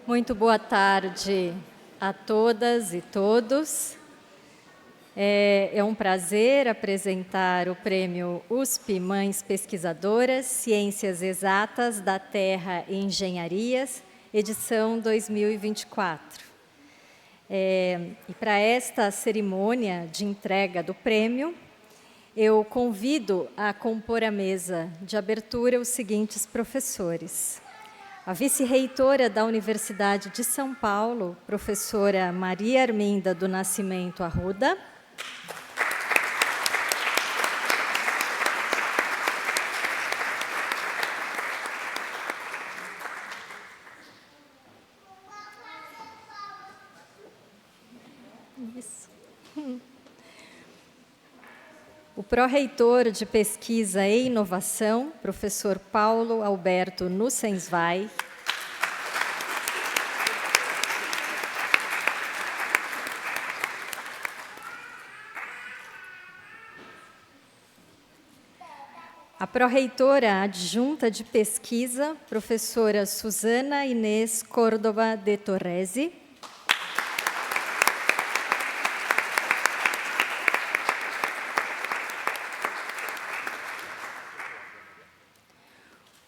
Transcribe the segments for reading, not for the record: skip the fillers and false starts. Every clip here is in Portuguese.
Muito boa tarde a todas e todos. É um prazer apresentar o prêmio USP Mães Pesquisadoras, Ciências Exatas da Terra e Engenharias, edição 2024. E para esta cerimônia de entrega do prêmio, eu convido a compor a mesa de abertura os seguintes professores. A vice-reitora da Universidade de São Paulo, professora Maria Arminda do Nascimento Arruda. Isso. O pró-reitor de Pesquisa e Inovação, professor Paulo Alberto Nussensweig. A pró-reitora adjunta de Pesquisa, professora Susana Inês Córdova de Torresi.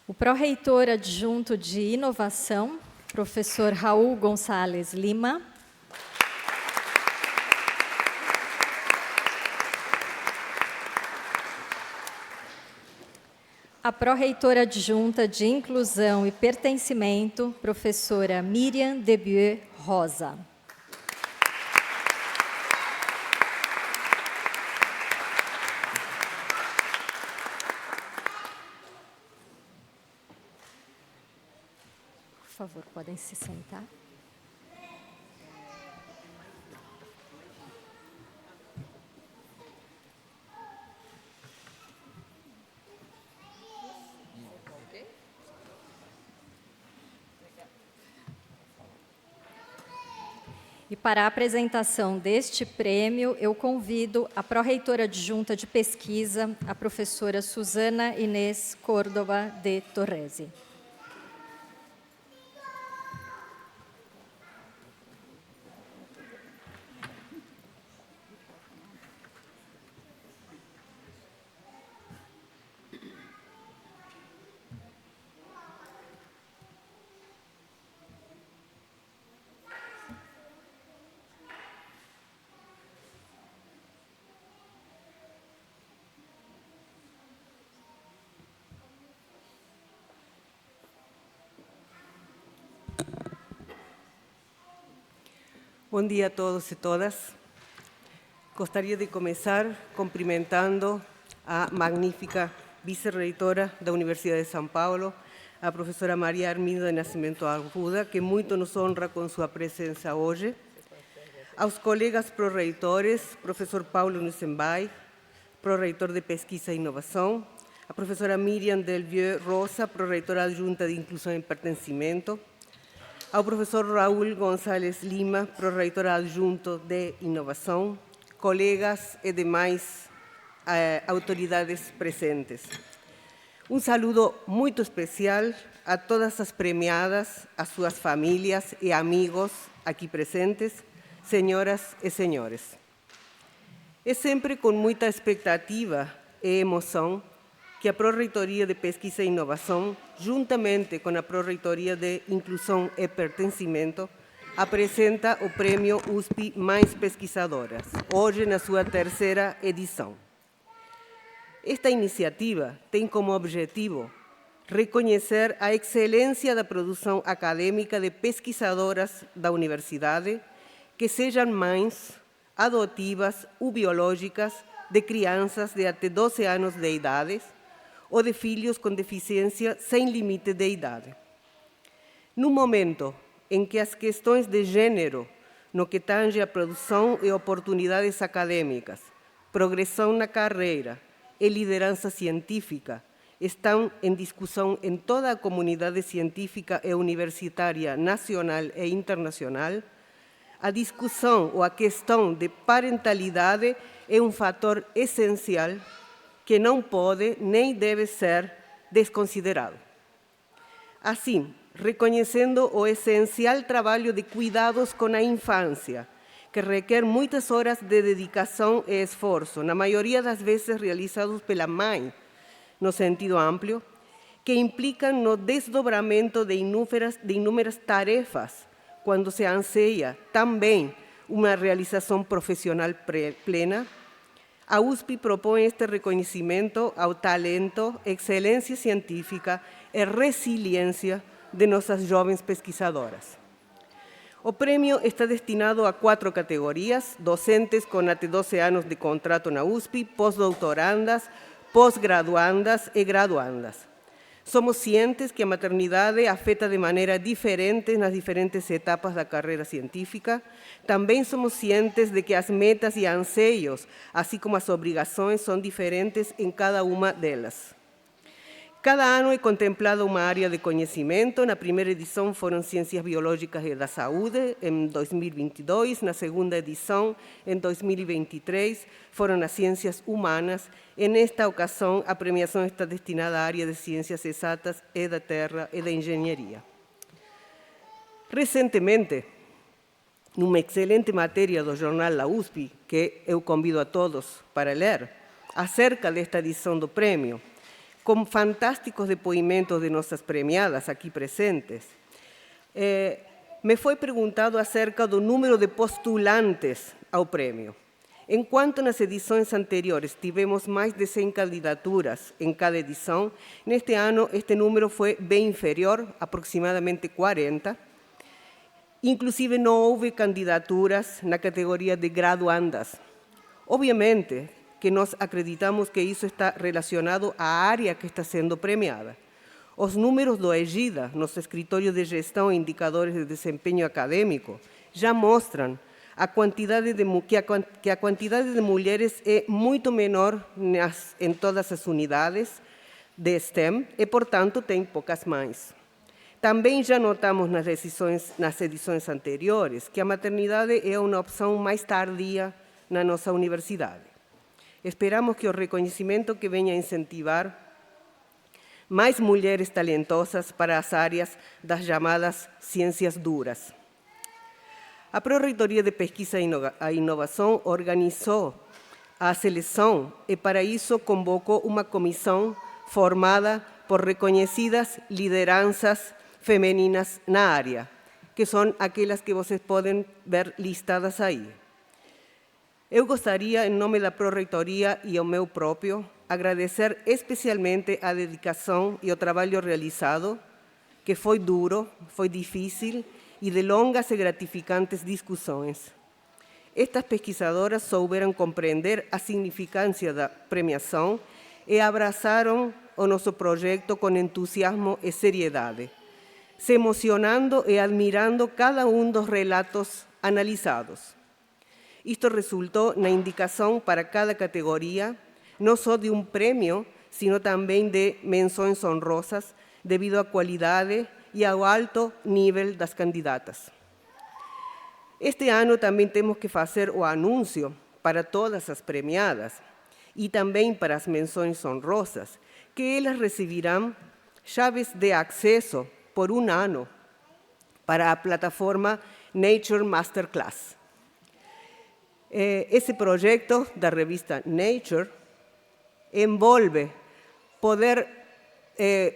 O pró-reitor adjunto de Inovação, professor Raul Gonçalves Lima. A pró-reitora adjunta de Inclusão e Pertencimento, professora Miriam Debieu Rosa. Por favor, podem se sentar. E para a apresentação deste prêmio, eu convido a pró-reitora adjunta de Pesquisa, a professora Susana Inês Córdova de Torresi. Bom dia a todos e todas. Gostaria de começar cumprimentando a magnífica vice-reitora da Universidade de São Paulo, a professora Maria Arminda de Nascimento Arruda, que muito nos honra com sua presença hoje. Aos colegas pró-reitores, professor Paulo Nussensweig, pró-reitor de Pesquisa e Inovação, a professora Miriam Debieu Rosa, pró-reitora adjunta de Inclusão e Pertencimento, ao professor Raul Gonçalves Lima, pró-reitor adjunto de Inovação, colegas e demais autoridades presentes. Um saludo muito especial a todas as premiadas, a suas famílias e amigos aqui presentes, senhoras e senhores. É sempre com muita expectativa e emoção que a Pró-Reitoria de Pesquisa e Inovação, juntamente com a Pró-Reitoria de Inclusão e Pertencimento, apresenta o Prêmio USP Mães Pesquisadoras, hoje na sua terceira edição. Esta iniciativa tem como objetivo reconhecer a excelência da produção acadêmica de pesquisadoras da universidade que sejam mães adotivas ou biológicas de crianças de até 12 anos de idade, ou de filhos com deficiência sem limite de idade. No momento em que as questões de gênero, no que tange a produção e oportunidades acadêmicas, progressão na carreira e liderança científica, estão em discussão em toda a comunidade científica e universitária nacional e internacional, a discussão ou a questão de parentalidade é um fator essencial que não pode nem deve ser desconsiderado. Assim, reconhecendo o essencial trabalho de cuidados com a infância, que requer muitas horas de dedicação e esforço, na maioria das vezes realizados pela mãe, no sentido amplo, que implicam no desdobramento de inúmeras tarefas, quando se anseia também uma realização profissional plena. A USP propõe este reconhecimento ao talento, excelência científica e resiliência de nossas jovens pesquisadoras. O prêmio está destinado a 4 categorias: docentes com até 12 anos de contrato na USP, pós-doutorandas, pós-graduandas e graduandas. Somos cientes que a maternidade afeta de maneira diferente nas diferentes etapas da carreira científica. Também somos cientes de que as metas e anseios, assim como as obrigações, são diferentes em cada uma delas. Cada ano é contemplada uma área de conhecimento. Na primeira edição foram Ciências Biológicas e da Saúde, em 2022. Na segunda edição, em 2023, foram as Ciências Humanas. E nesta ocasião, a premiação está destinada à área de Ciências Exatas e da Terra e da Engenharia. Recentemente, numa excelente matéria do jornal La USP, que eu convido a todos para ler, acerca desta edição do prêmio, com fantásticos depoimentos de nossas premiadas aqui presentes, me foi perguntado acerca do número de postulantes ao prêmio. Enquanto nas edições anteriores tivemos mais de 100 candidaturas em cada edição, neste ano este número foi bem inferior, aproximadamente 40. Inclusive não houve candidaturas na categoria de graduandas. Obviamente que nós acreditamos que isso está relacionado à área que está sendo premiada. Os números do EGIDA, nosso escritório de gestão e indicadores de desempenho acadêmico, já mostram que a quantidade de mulheres é muito menor em todas as unidades de STEM e, portanto, tem poucas mães. Também já notamos nas edições anteriores que a maternidade é uma opção mais tardia na nossa universidade. Esperamos que o reconhecimento que venha a incentivar mais mulheres talentosas para as áreas das chamadas ciências duras. A Pró-Reitoria de Pesquisa e Inovação organizou a seleção e, para isso, convocou uma comissão formada por reconhecidas lideranças femininas na área, que são aquelas que vocês podem ver listadas aí. Eu gostaria, em nome da Pró-Reitoria e ao meu próprio, agradecer especialmente a dedicação e o trabalho realizado, que foi duro, foi difícil e de longas e gratificantes discussões. Estas pesquisadoras souberam compreender a significância da premiação e abraçaram o nosso projeto com entusiasmo e seriedade, se emocionando e admirando cada um dos relatos analisados. Isto resultou na indicação para cada categoria, não só de um prêmio, sino também de menções honrosas, devido à qualidade e ao alto nível das candidatas. Este ano também temos que fazer o anúncio para todas as premiadas e também para as menções honrosas, que elas receberão chaves de acesso por um ano para a plataforma Nature Masterclass. Esse projeto da revista Nature envolve poder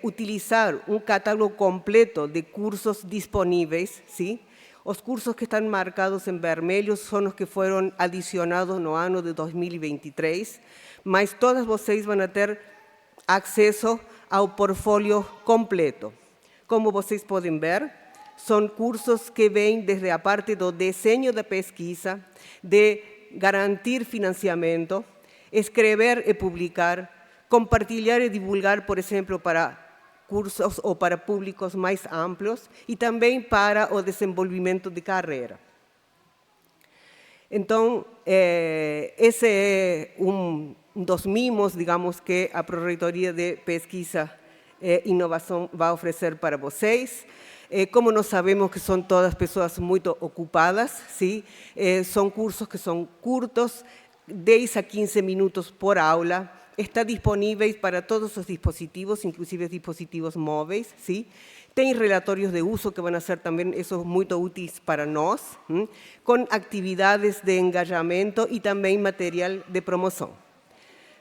utilizar um catálogo completo de cursos disponíveis, ¿sí? Os cursos que estão marcados em vermelho são os que foram adicionados no ano de 2023, mas todas vocês vão ter acesso ao portfólio completo. Como vocês podem ver, são cursos que vêm desde a parte do desenho da pesquisa, de garantir financiamento, escrever e publicar, compartilhar e divulgar, por exemplo, para cursos ou para públicos mais amplos e também para o desenvolvimento de carreira. Então, esse é um dos mimos, digamos, que a Pró-Reitoria de Pesquisa e Inovação vai oferecer para vocês. Como nós sabemos que são todas pessoas muito ocupadas, sim? São cursos que são curtos, 10 a 15 minutos por aula, está disponível para todos os dispositivos, inclusive dispositivos móveis, ¿sí? Tem relatórios de uso que vão ser também esos muito úteis para nós, com atividades de engajamento e também material de promoção.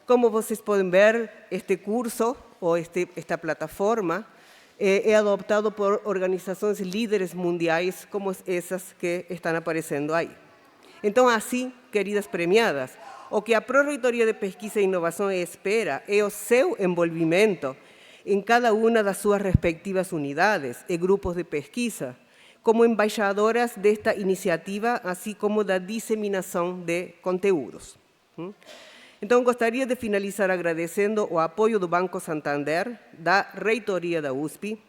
Como vocês podem ver, este curso ou esta plataforma é adoptado por organizações líderes mundiais como essas que estão aparecendo aí. Então, assim, queridas premiadas, o que a Pró-Reitoria de Pesquisa e Inovação espera é o seu envolvimento em cada uma das suas respectivas unidades e grupos de pesquisa, como embaixadoras desta iniciativa, assim como da disseminação de conteúdos. Então, gostaria de finalizar agradecendo o apoio do Banco Santander, da Reitoria da USP,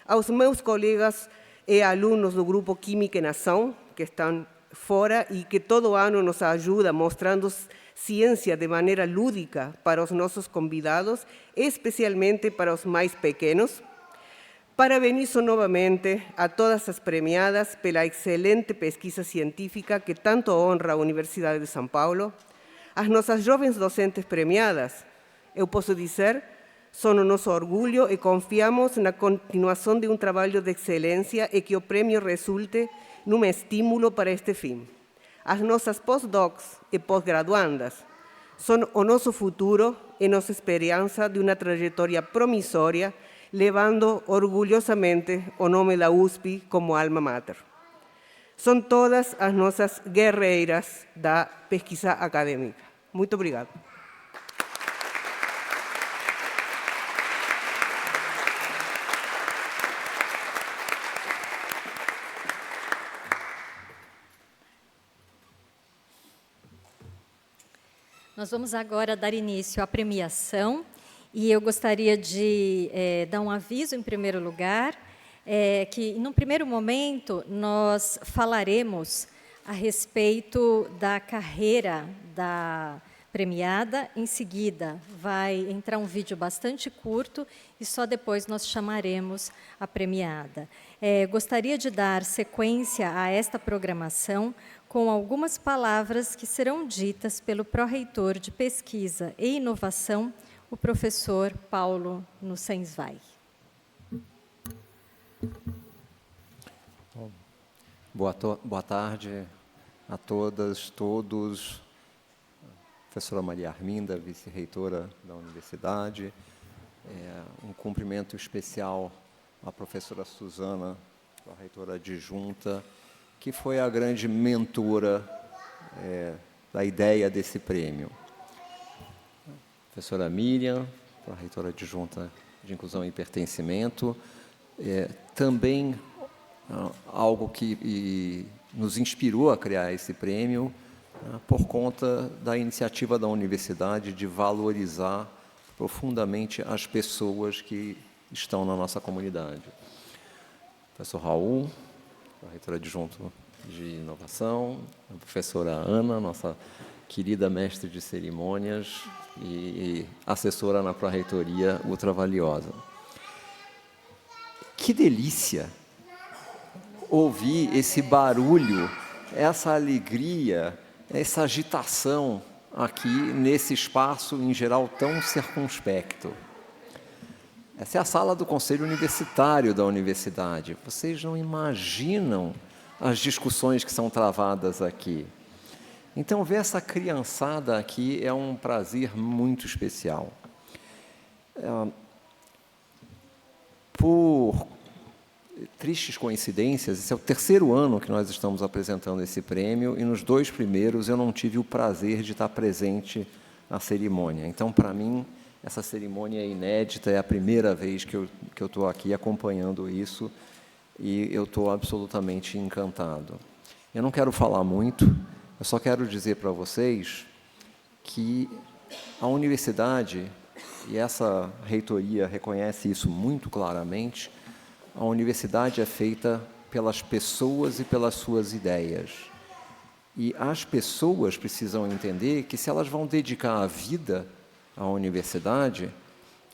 aos meus colegas e alunos do Grupo Química e Nação, que estão fora e que todo ano nos ajuda mostrando ciência de maneira lúdica para os nossos convidados, especialmente para os mais pequenos. Parabenizo novamente a todas as premiadas pela excelente pesquisa científica que tanto honra a Universidade de São Paulo. As nossas jovens docentes premiadas, eu posso dizer, são o nosso orgulho e confiamos na continuação de um trabalho de excelência e que o prêmio resulte num estímulo para este fim. As nossas pós-docs e pós-graduandas são o nosso futuro e nossa esperança de uma trajetória promissória, levando orgulhosamente o nome da USP como alma mater. São todas as nossas guerreiras da pesquisa acadêmica. Muito obrigado. Nós vamos agora dar início à premiação e eu gostaria de dar um aviso em primeiro lugar, que num primeiro momento nós falaremos a respeito da carreira da premiada, em seguida vai entrar um vídeo bastante curto e só depois nós chamaremos a premiada. Gostaria de dar sequência a esta programação com algumas palavras que serão ditas pelo pró-reitor de Pesquisa e Inovação, o professor Paulo Nussensweig. Boa tarde a todas, todos. Professora Maria Arminda, vice-reitora da universidade. Um cumprimento especial à professora Suzana, pró-reitora adjunta, que foi a grande mentora da ideia desse prêmio. Professora Miriam, pró-reitora adjunta de Inclusão e Pertencimento, também algo que nos inspirou a criar esse prêmio, por conta da iniciativa da universidade de valorizar profundamente as pessoas que estão na nossa comunidade. Professor Raul, reitor adjunto de Inovação, a professora Ana, nossa querida mestre de cerimônias e assessora na pró-reitoria ultravaliosa. Que delícia ouvir esse barulho, essa alegria, essa agitação aqui nesse espaço, em geral, tão circunspecto. Essa é a sala do Conselho Universitário da universidade. Vocês não imaginam as discussões que são travadas aqui. Então, ver essa criançada aqui é um prazer muito especial. Por tristes coincidências, esse é o terceiro ano que nós estamos apresentando esse prêmio e nos 2 primeiros eu não tive o prazer de estar presente na cerimônia. Então, para mim, essa cerimônia é inédita, é a primeira vez que eu estou aqui acompanhando isso e eu estou absolutamente encantado. Eu não quero falar muito, eu só quero dizer para vocês que a universidade, e essa reitoria reconhece isso muito claramente, a universidade é feita pelas pessoas e pelas suas ideias. E as pessoas precisam entender que se elas vão dedicar a vida à universidade,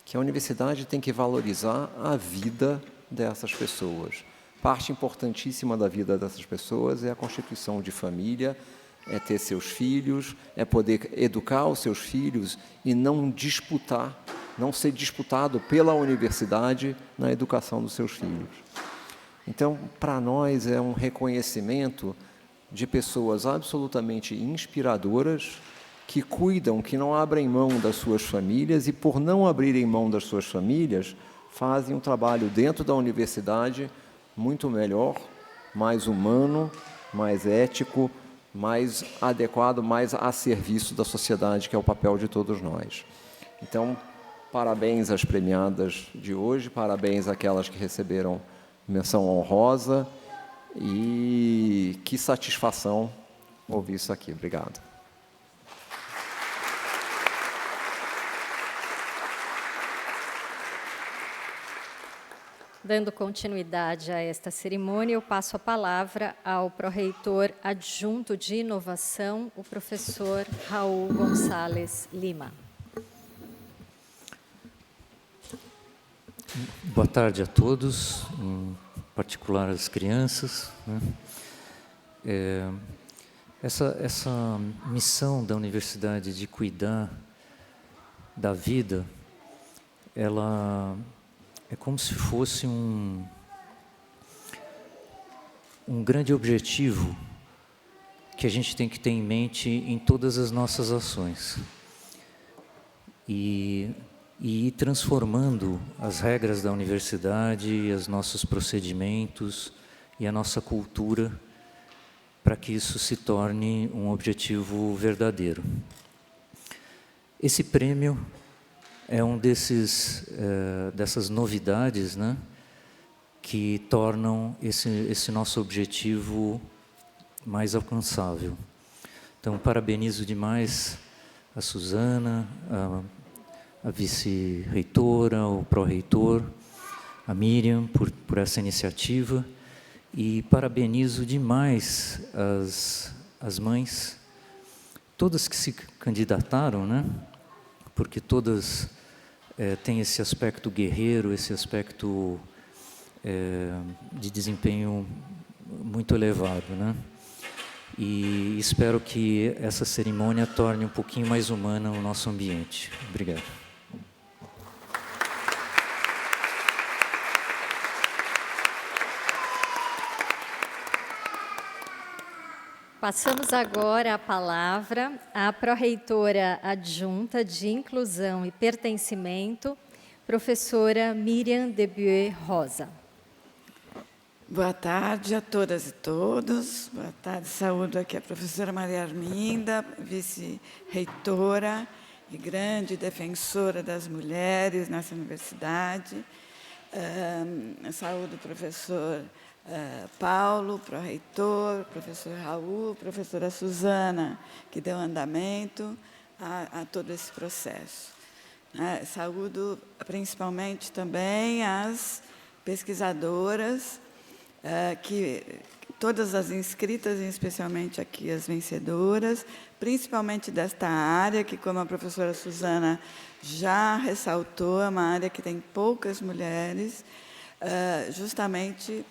que a universidade tem que valorizar a vida dessas pessoas. Parte importantíssima da vida dessas pessoas é a constituição de família, é ter seus filhos, é poder educar os seus filhos e não disputar, não ser disputado pela universidade na educação dos seus filhos. Então, para nós é um reconhecimento de pessoas absolutamente inspiradoras, que cuidam, que não abrem mão das suas famílias e, por não abrirem mão das suas famílias, fazem um trabalho dentro da universidade muito melhor, mais humano, mais ético, mais adequado, mais a serviço da sociedade, que é o papel de todos nós. Então, parabéns às premiadas de hoje, parabéns àquelas que receberam menção honrosa, e que satisfação ouvir isso aqui. Obrigado. Dando continuidade a esta cerimônia, eu passo a palavra ao pró-reitor adjunto de inovação, o professor Raul Gonçalves Lima. Boa tarde a todos, em particular as crianças, né? Essa missão da universidade de cuidar da vida, ela é como se fosse um grande objetivo que a gente tem que ter em mente em todas as nossas ações. E ir transformando as regras da universidade, os nossos procedimentos e a nossa cultura para que isso se torne um objetivo verdadeiro. Esse prêmio é um dessas novidades, né, que tornam esse nosso objetivo mais alcançável. Então, parabenizo demais a Suzana, a vice-reitora, o pró-reitor, a Miriam, por essa iniciativa, e parabenizo demais as mães, todas que se candidataram, né? Porque todas têm esse aspecto guerreiro, esse aspecto de desempenho muito elevado, né? E espero que essa cerimônia torne um pouquinho mais humana o nosso ambiente. Obrigado. Passamos agora a palavra à pró-reitora adjunta de Inclusão e Pertencimento, professora Miriam Debué Rosa. Boa tarde a todas e todos. Boa tarde, saúdo aqui a professora Maria Arminda, vice-reitora e grande defensora das mulheres nessa universidade. Saúdo o professor Paulo, pró-reitor, professor Raul, professora Suzana, que deu andamento a todo esse processo. Saúdo principalmente também as pesquisadoras, que todas as inscritas, e especialmente aqui as vencedoras, principalmente desta área, que, como a professora Suzana já ressaltou, é uma área que tem poucas mulheres, justamente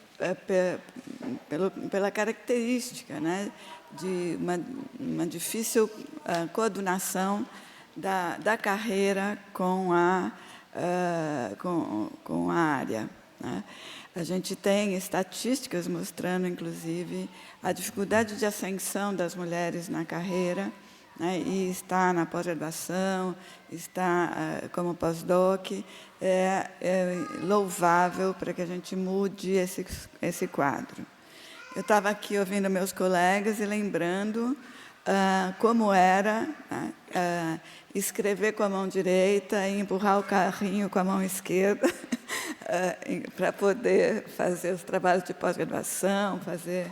pela característica, né, de uma difícil coordenação da carreira com a área, né. A gente tem estatísticas mostrando, inclusive, a dificuldade de ascensão das mulheres na carreira, né, e está na pós-graduação, está como pós-doc, é louvável para que a gente mude esse quadro. Eu estava aqui ouvindo meus colegas e lembrando como era escrever com a mão direita e empurrar o carrinho com a mão esquerda para poder fazer os trabalhos de pós-graduação, fazer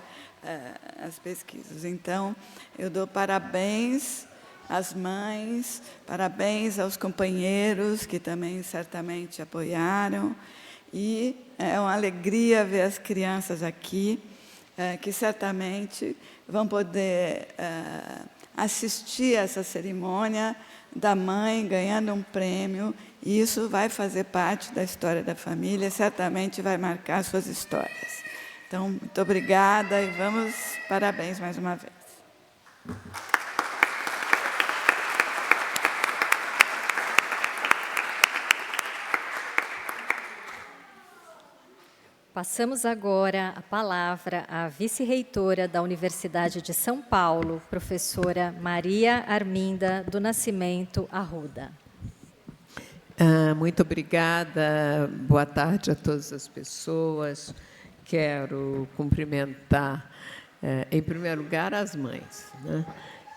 as pesquisas. Então, eu dou parabéns às mães, parabéns aos companheiros que também certamente apoiaram, e é uma alegria ver as crianças aqui, que certamente vão poder assistir a essa cerimônia da mãe ganhando um prêmio, e isso vai fazer parte da história da família, certamente vai marcar suas histórias. Então, muito obrigada e parabéns mais uma vez. Passamos agora a palavra à vice-reitora da Universidade de São Paulo, professora Maria Arminda do Nascimento Arruda. Muito obrigada, boa tarde a todas as pessoas. Quero cumprimentar, em primeiro lugar, as mães, né?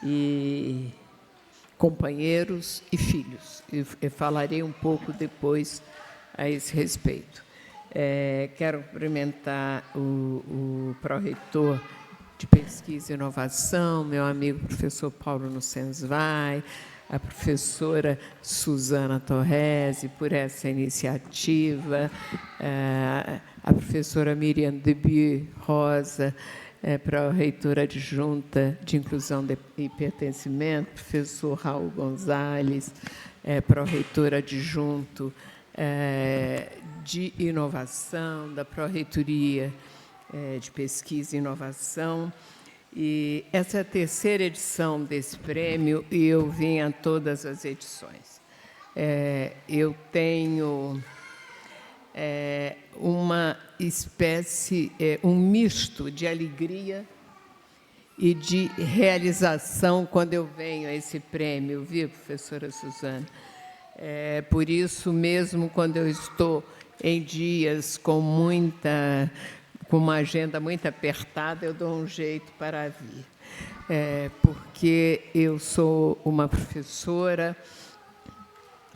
E companheiros e filhos. Eu falarei um pouco depois a esse respeito. Quero cumprimentar o pró-reitor de Pesquisa e Inovação, meu amigo professor Paulo Nussenswein, a professora Suzana Torresi, por essa iniciativa, a professora Miriam Debiu Rosa, pró-reitora adjunta de Inclusão e Pertencimento, professor Raul Gonzalez, pró-reitor adjunto de Inovação, da Pró-Reitoria de Pesquisa e Inovação. E essa é a terceira edição desse prêmio e eu vim a todas as edições. Eu tenho uma espécie, um misto de alegria e de realização quando eu venho a esse prêmio, viu, professora Suzana? Por isso, mesmo quando eu estou em dias com uma agenda muito apertada, eu dou um jeito para vir. Porque eu sou uma professora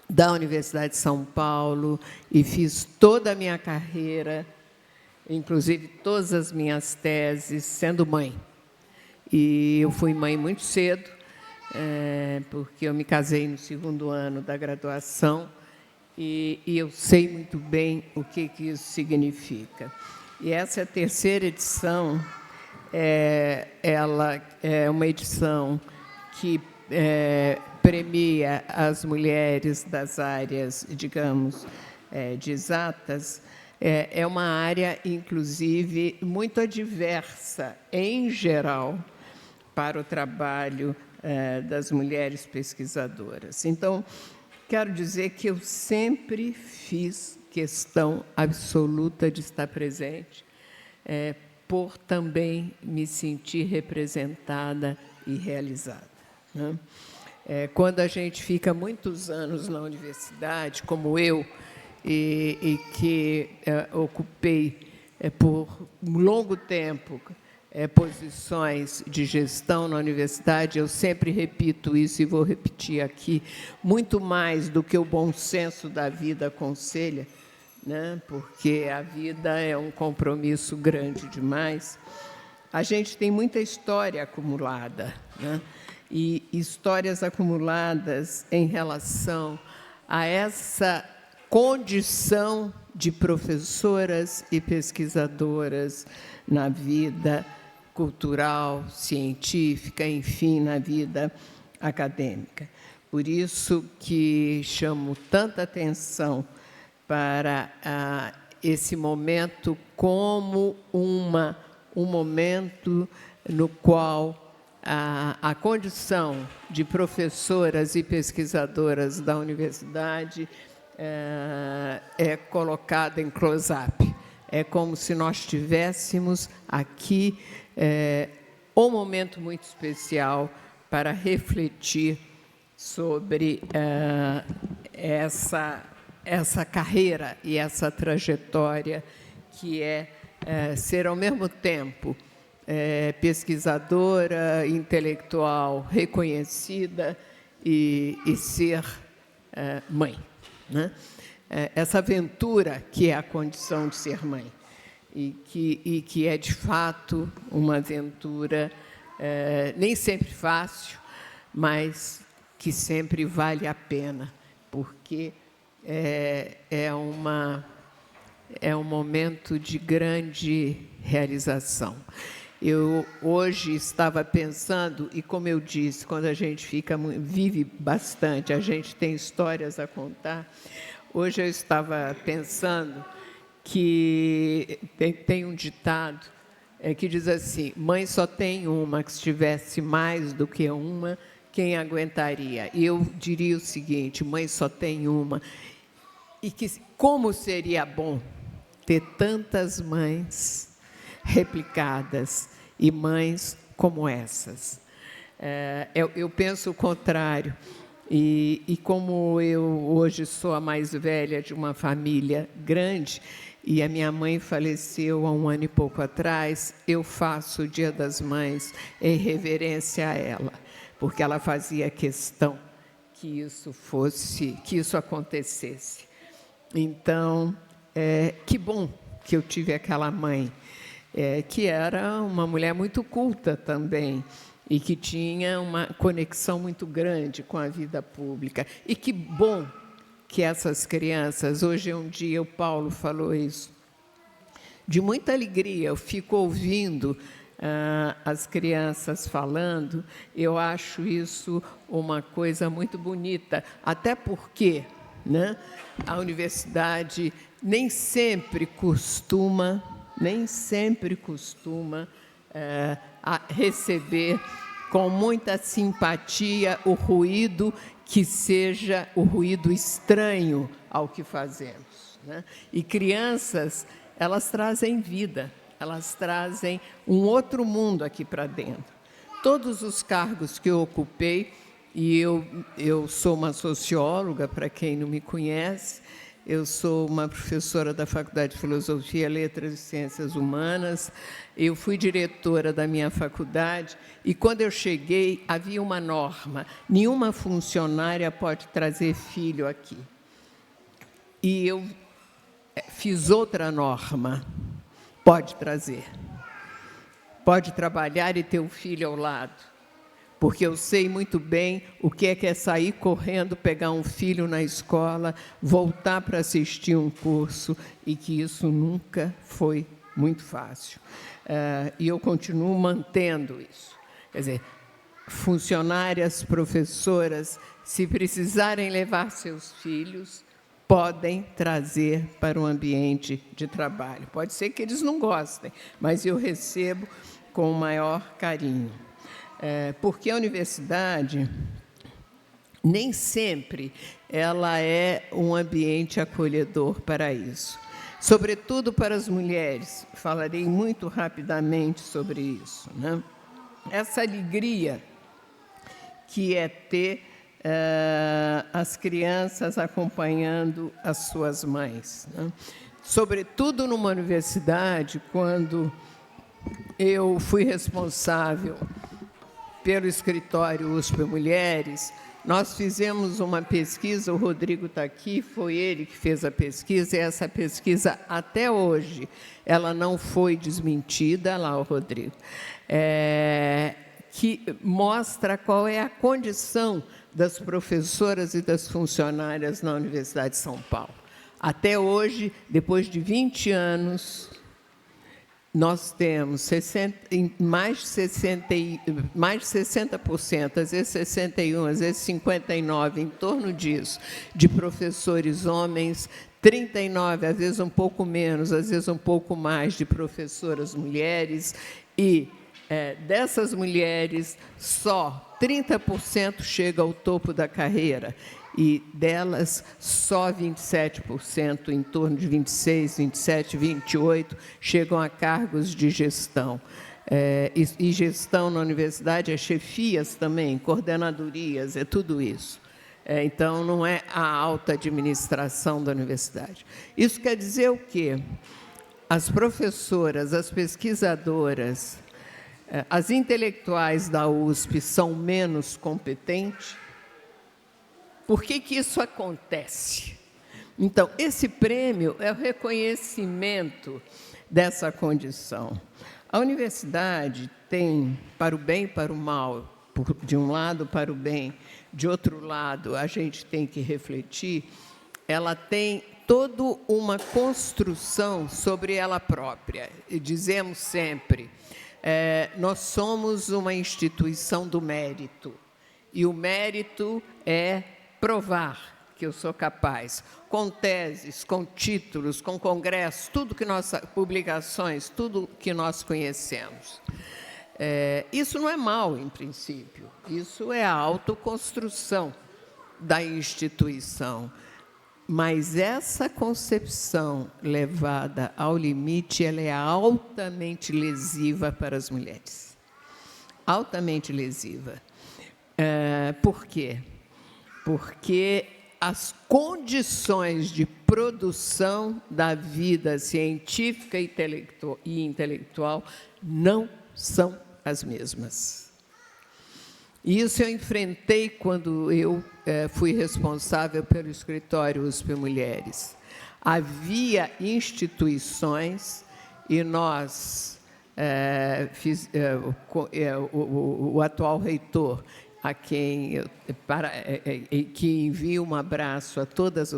da Universidade de São Paulo e fiz toda a minha carreira, inclusive todas as minhas teses, sendo mãe. E eu fui mãe muito cedo, porque eu me casei no 2º ano da graduação e eu sei muito bem o que isso significa. E essa é a terceira edição, ela é uma edição que premia as mulheres das áreas, digamos, de exatas. É uma área, inclusive, muito adversa, em geral, para o trabalho das mulheres pesquisadoras. Então, quero dizer que eu sempre fiz questão absoluta de estar presente, por também me sentir representada e realizada, né? Quando a gente fica muitos anos na universidade, como eu, e que ocupei por um longo tempo posições de gestão na universidade, eu sempre repito isso e vou repetir aqui, muito mais do que o bom senso da vida aconselha, né? Porque a vida é um compromisso grande demais. A gente tem muita história acumulada, né? E histórias acumuladas em relação a essa condição de professoras e pesquisadoras na vida cultural, científica, enfim, na vida acadêmica. Por isso que chamo tanta atenção para esse momento como um momento no qual a condição de professoras e pesquisadoras da universidade é colocada em close-up. É como se nós tivéssemos aqui um momento muito especial para refletir sobre essa carreira e essa trajetória que ser, ao mesmo tempo, pesquisadora, intelectual reconhecida e ser mãe, né? Essa aventura que é a condição de ser mãe e que é, de fato, uma aventura nem sempre fácil, mas que sempre vale a pena, porque é um momento de grande realização. Eu hoje estava pensando, e como eu disse, quando a gente vive bastante, a gente tem histórias a contar. Hoje eu estava pensando que tem um ditado que diz assim: mãe só tem uma, que se tivesse mais do que uma, quem aguentaria? E eu diria o seguinte: mãe só tem uma, e que como seria bom ter tantas mães replicadas e mães como essas. Eu penso o contrário. E como eu hoje sou a mais velha de uma família grande, e a minha mãe faleceu há 1 ano e pouco atrás, eu faço o Dia das Mães em reverência a ela, porque ela fazia questão que isso acontecesse. Então, que bom que eu tive aquela mãe, que era uma mulher muito culta também, e que tinha uma conexão muito grande com a vida pública. E que bom que essas crianças, hoje é um dia, o Paulo falou isso, de muita alegria, eu fico ouvindo as crianças falando, eu acho isso uma coisa muito bonita, até porque, né, a universidade nem sempre costuma a receber com muita simpatia o ruído que seja o ruído estranho ao que fazemos, né? E crianças, elas trazem vida, elas trazem um outro mundo aqui para dentro. Todos os cargos que eu ocupei, e eu sou uma socióloga, para quem não me conhece, eu sou uma professora da Faculdade de Filosofia, Letras e Ciências Humanas. Eu fui diretora da minha faculdade e, quando eu cheguei, havia uma norma. Nenhuma funcionária pode trazer filho aqui. E eu fiz outra norma. Pode trazer. Pode trabalhar e ter o filho ao lado. Porque eu sei muito bem o que é sair correndo, pegar um filho na escola, voltar para assistir um curso, e que isso nunca foi muito fácil. E eu continuo mantendo isso. Quer dizer, funcionárias, professoras, se precisarem levar seus filhos, podem trazer para o ambiente de trabalho. Pode ser que eles não gostem, mas eu recebo com o maior carinho. Porque a universidade, nem sempre ela é um ambiente acolhedor para isso. Sobretudo para as mulheres. Falarei muito rapidamente sobre isso, né? Essa alegria que é ter as crianças acompanhando as suas mães, né? Sobretudo numa universidade, quando eu fui responsável pelo escritório USP Mulheres, nós fizemos uma pesquisa, o Rodrigo está aqui, foi ele que fez a pesquisa, e essa pesquisa, até hoje, ela não foi desmentida, lá o Rodrigo, que mostra qual é a condição das professoras e das funcionárias na Universidade de São Paulo. Até hoje, depois de 20 anos, nós temos mais de 60%, às vezes 61%, às vezes 59%, em torno disso, de professores homens, 39%, às vezes um pouco menos, às vezes um pouco mais, de professoras mulheres, e dessas mulheres, só 30% chega ao topo da carreira, e delas, só 27%, em torno de 26%, 27%, 28%, chegam a cargos de gestão. E gestão na universidade é chefias também, coordenadorias, é tudo isso. Então, não é a alta administração da universidade. Isso quer dizer o quê? As professoras, as pesquisadoras, as intelectuais da USP são menos competentes? Por que isso acontece? Então, esse prêmio é o reconhecimento dessa condição. A universidade tem, para o bem e para o mal, de um lado para o bem, de outro lado a gente tem que refletir, ela tem toda uma construção sobre ela própria. E dizemos sempre, nós somos uma instituição do mérito, e o mérito é provar que eu sou capaz, com teses, com títulos, com congressos, tudo que publicações, tudo que nós conhecemos. Isso não é mal, em princípio, isso é a autoconstrução da instituição. Mas essa concepção levada ao limite, ela é altamente lesiva para as mulheres. Altamente lesiva. Por quê? Porque as condições de produção da vida científica e intelectual não são as mesmas. E isso eu enfrentei quando eu fui responsável pelo escritório USP Mulheres. Havia instituições e nós, o atual reitor, a quem que envio um abraço a todas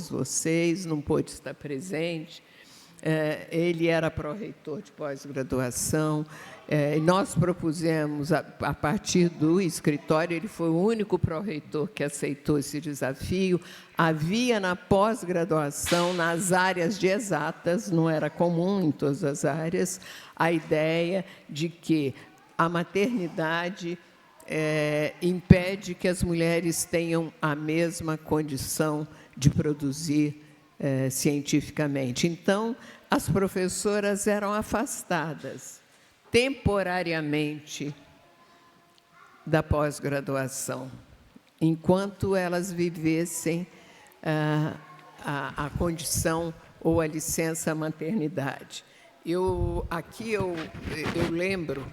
vocês, não pôde estar presente. Ele era pró-reitor de pós-graduação. Nós propusemos, a partir do escritório, ele foi o único pró-reitor que aceitou esse desafio. Havia na pós-graduação, nas áreas de exatas, não era comum em todas as áreas, a ideia de que a maternidade impede que as mulheres tenham a mesma condição de produzir cientificamente. Então, as professoras eram afastadas temporariamente da pós-graduação, enquanto elas vivessem a condição ou a licença maternidade. Aqui eu lembro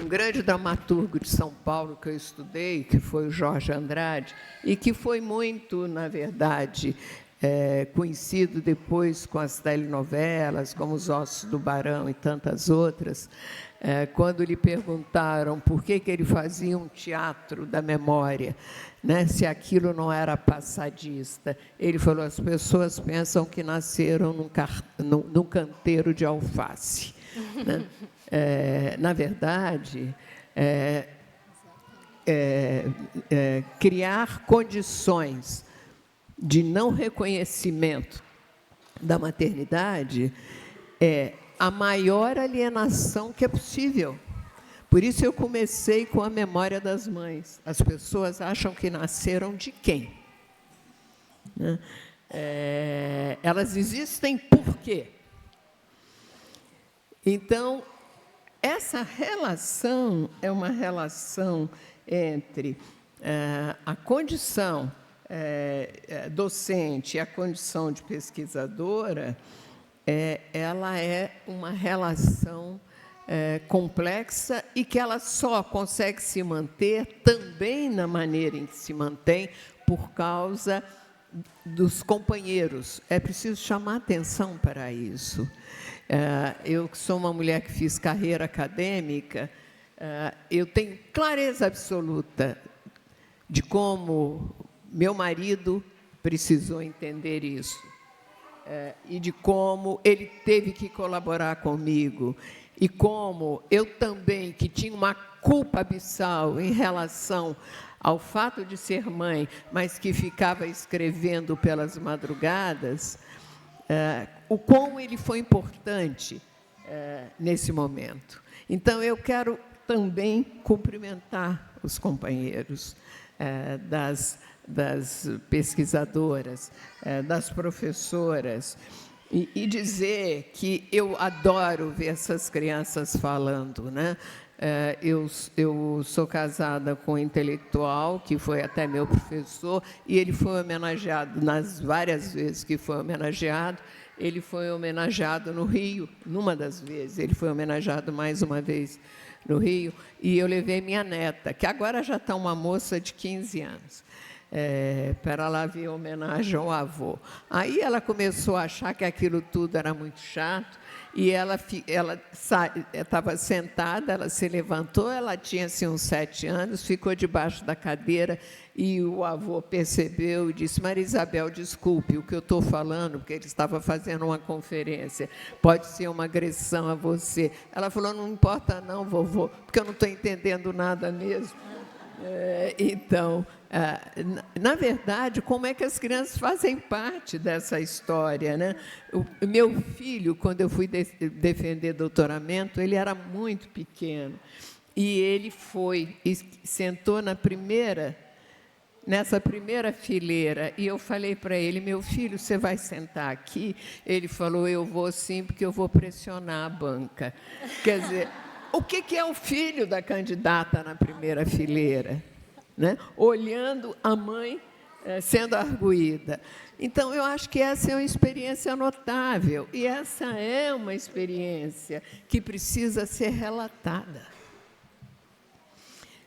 um grande dramaturgo de São Paulo que eu estudei, que foi o Jorge Andrade, e que foi muito, na verdade, conhecido depois com as telenovelas, como Os Ossos do Barão e tantas outras, quando lhe perguntaram por que ele fazia um teatro da memória, né, se aquilo não era passadista. Ele falou, as pessoas pensam que nasceram num canteiro de alface. Né? Na verdade, criar condições de não reconhecimento da maternidade é a maior alienação que é possível. Por isso eu comecei com a memória das mães. As pessoas acham que nasceram de quem? Né? Elas existem por quê? Então, essa relação é uma relação entre a condição docente e a condição de pesquisadora, ela é uma relação complexa e que ela só consegue se manter também na maneira em que se mantém por causa dos companheiros. É preciso chamar atenção para isso. Eu, que sou uma mulher que fiz carreira acadêmica, eu tenho clareza absoluta de como meu marido precisou entender isso, e de como ele teve que colaborar comigo, e como eu também, que tinha uma culpa abissal em relação ao fato de ser mãe, mas que ficava escrevendo pelas madrugadas, o quão ele foi importante nesse momento. Então, eu quero também cumprimentar os companheiros das pesquisadoras, das professoras, e dizer que eu adoro ver essas crianças falando, né? Eu sou casada com um intelectual, que foi até meu professor, e ele foi homenageado, nas várias vezes que foi homenageado, ele foi homenageado no Rio, numa das vezes, ele foi homenageado mais uma vez no Rio, e eu levei minha neta, que agora já está uma moça de 15 anos, para lá ver a homenagem ao avô. Aí ela começou a achar que aquilo tudo era muito chato, e ela estava sentada, ela se levantou, ela tinha assim, uns 7 anos, ficou debaixo da cadeira, e o avô percebeu e disse, Maria Isabel, desculpe o que eu estou falando, porque ele estava fazendo uma conferência, pode ser uma agressão a você. Ela falou, não importa não, vovô, porque eu não estou entendendo nada mesmo. Então, na verdade, como é que as crianças fazem parte dessa história, né? O meu filho, quando eu fui defender doutoramento, ele era muito pequeno, e ele foi e sentou na primeira nessa primeira fileira, e eu falei para ele, meu filho, você vai sentar aqui? Ele falou, eu vou sim, porque eu vou pressionar a banca. Quer dizer, o que é o filho da candidata na primeira fileira? Né? Olhando a mãe sendo arguída. Então, eu acho que essa é uma experiência notável, e essa é uma experiência que precisa ser relatada,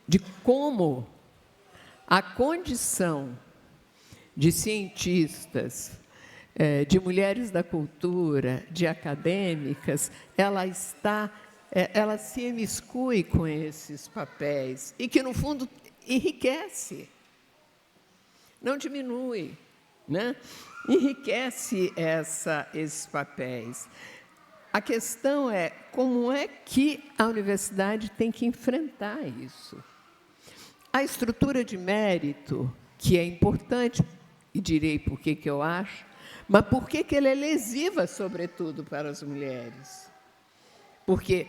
de como a condição de cientistas, de mulheres da cultura, de acadêmicas, ela se imiscui com esses papéis e que, no fundo, enriquece, não diminui, né? Enriquece esses papéis. A questão é como é que a universidade tem que enfrentar isso. A estrutura de mérito, que é importante, e direi por que eu acho, mas por que ela é lesiva, sobretudo, para as mulheres? Porque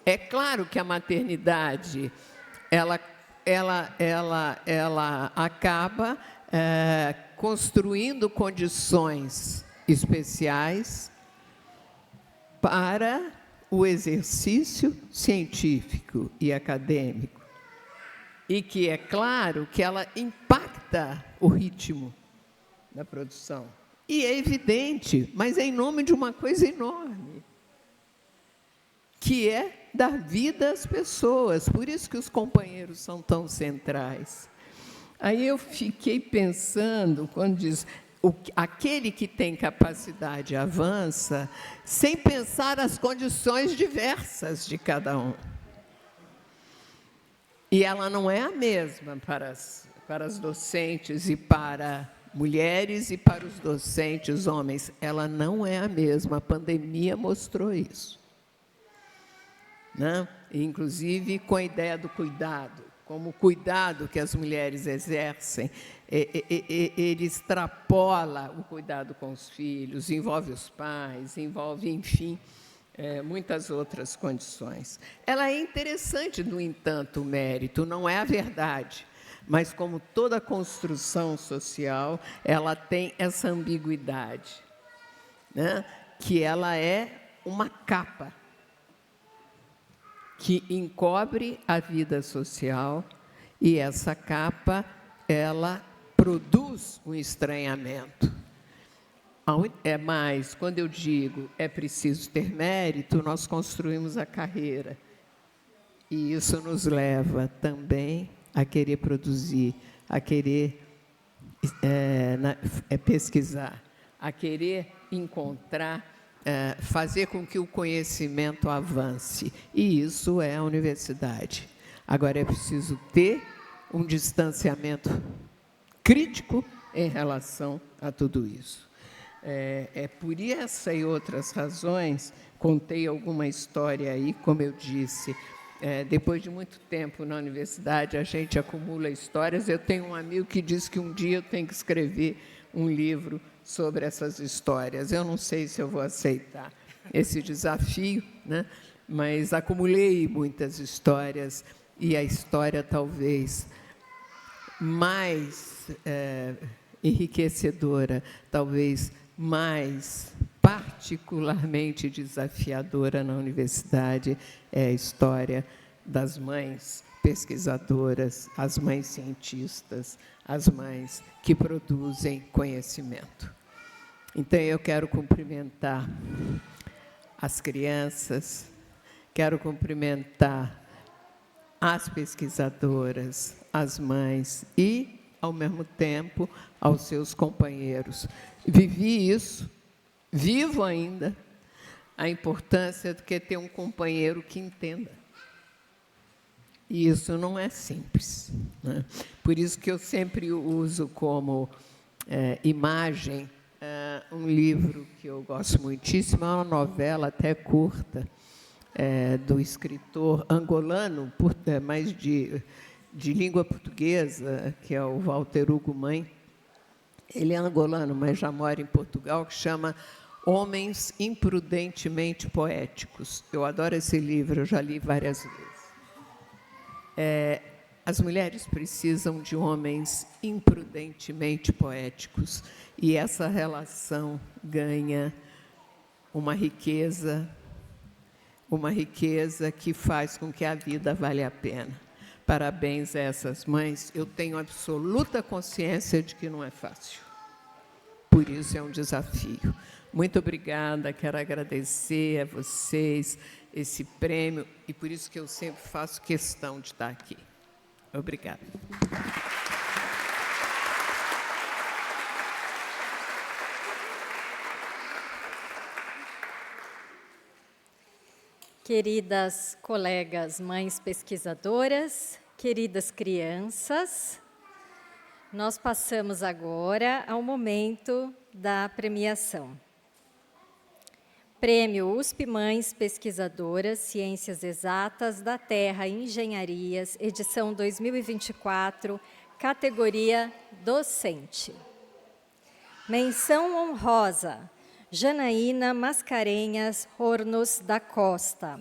é claro que a maternidade ela acaba construindo condições especiais para o exercício científico e acadêmico, e que é claro que ela impacta o ritmo da produção. E é evidente, mas é em nome de uma coisa enorme, que é dar vida às pessoas. Por isso que os companheiros são tão centrais. Aí eu fiquei pensando, quando diz aquele que tem capacidade avança, sem pensar as condições diversas de cada um. E ela não é a mesma para as docentes e para mulheres e para os docentes homens. Ela não é a mesma. A pandemia mostrou isso. Né? Inclusive com a ideia do cuidado, como o cuidado que as mulheres exercem, ele extrapola o cuidado com os filhos, envolve os pais, envolve, enfim, muitas outras condições. Ela é interessante, no entanto, o mérito, não é a verdade, mas como toda construção social, ela tem essa ambiguidade, né? Que ela é uma capa que encobre a vida social, e essa capa, ela produz um estranhamento. Mas, quando eu digo é preciso ter mérito, nós construímos a carreira. E isso nos leva também a querer produzir, a querer pesquisar, a querer encontrar, fazer com que o conhecimento avance. E isso é a universidade. Agora, é preciso ter um distanciamento crítico em relação a tudo isso. Por essa e outras razões, contei alguma história aí, como eu disse, depois de muito tempo na universidade, a gente acumula histórias. Eu tenho um amigo que diz que um dia eu tenho que escrever um livro sobre essas histórias. Eu não sei se eu vou aceitar esse desafio, né? Mas acumulei muitas histórias, e a história talvez mais enriquecedora, talvez mais particularmente desafiadora na universidade, é a história das mães pesquisadoras, as mães cientistas, as mães que produzem conhecimento. Então, eu quero cumprimentar as crianças, quero cumprimentar as pesquisadoras, as mães e, ao mesmo tempo, aos seus companheiros. Vivi isso, vivo ainda, a importância de ter um companheiro que entenda. E isso não é simples, né? Por isso que eu sempre uso como imagem um livro que eu gosto muitíssimo, é uma novela até curta, do escritor angolano, mas de língua portuguesa, que é o Walter Hugo Mãe. Ele é angolano, mas já mora em Portugal, que chama Homens Imprudentemente Poéticos. Eu adoro esse livro, eu já li várias vezes. As mulheres precisam de homens imprudentemente poéticos, e essa relação ganha uma riqueza que faz com que a vida valha a pena. Parabéns a essas mães. Eu tenho absoluta consciência de que não é fácil. Por isso é um desafio. Muito obrigada, quero agradecer a vocês esse prêmio, e por isso que eu sempre faço questão de estar aqui. Obrigada. Queridas colegas mães pesquisadoras, queridas crianças, nós passamos agora ao momento da premiação. Prêmio USP Mães Pesquisadoras, Ciências Exatas da Terra e Engenharias, edição 2024, categoria Docente. Menção honrosa, Janaína Mascarenhas Hornos da Costa.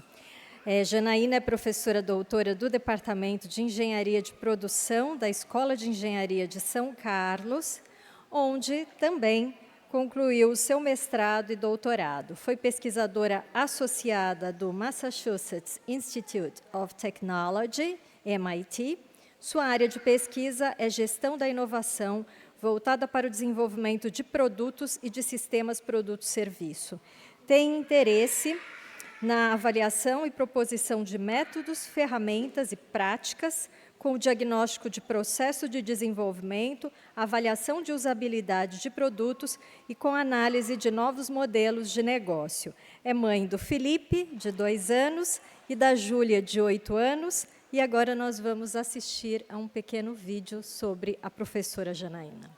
Janaína é professora doutora do Departamento de Engenharia de Produção da Escola de Engenharia de São Carlos, onde também concluiu o seu mestrado e doutorado. Foi pesquisadora associada do Massachusetts Institute of Technology, MIT. Sua área de pesquisa é gestão da inovação, voltada para o desenvolvimento de produtos e de sistemas produto-serviço. Tem interesse na avaliação e proposição de métodos, ferramentas e práticas, com o diagnóstico de processo de desenvolvimento, avaliação de usabilidade de produtos e com análise de novos modelos de negócio. É mãe do Felipe, de 2 anos, e da Júlia, de 8 anos, e agora nós vamos assistir a um pequeno vídeo sobre a professora Janaína.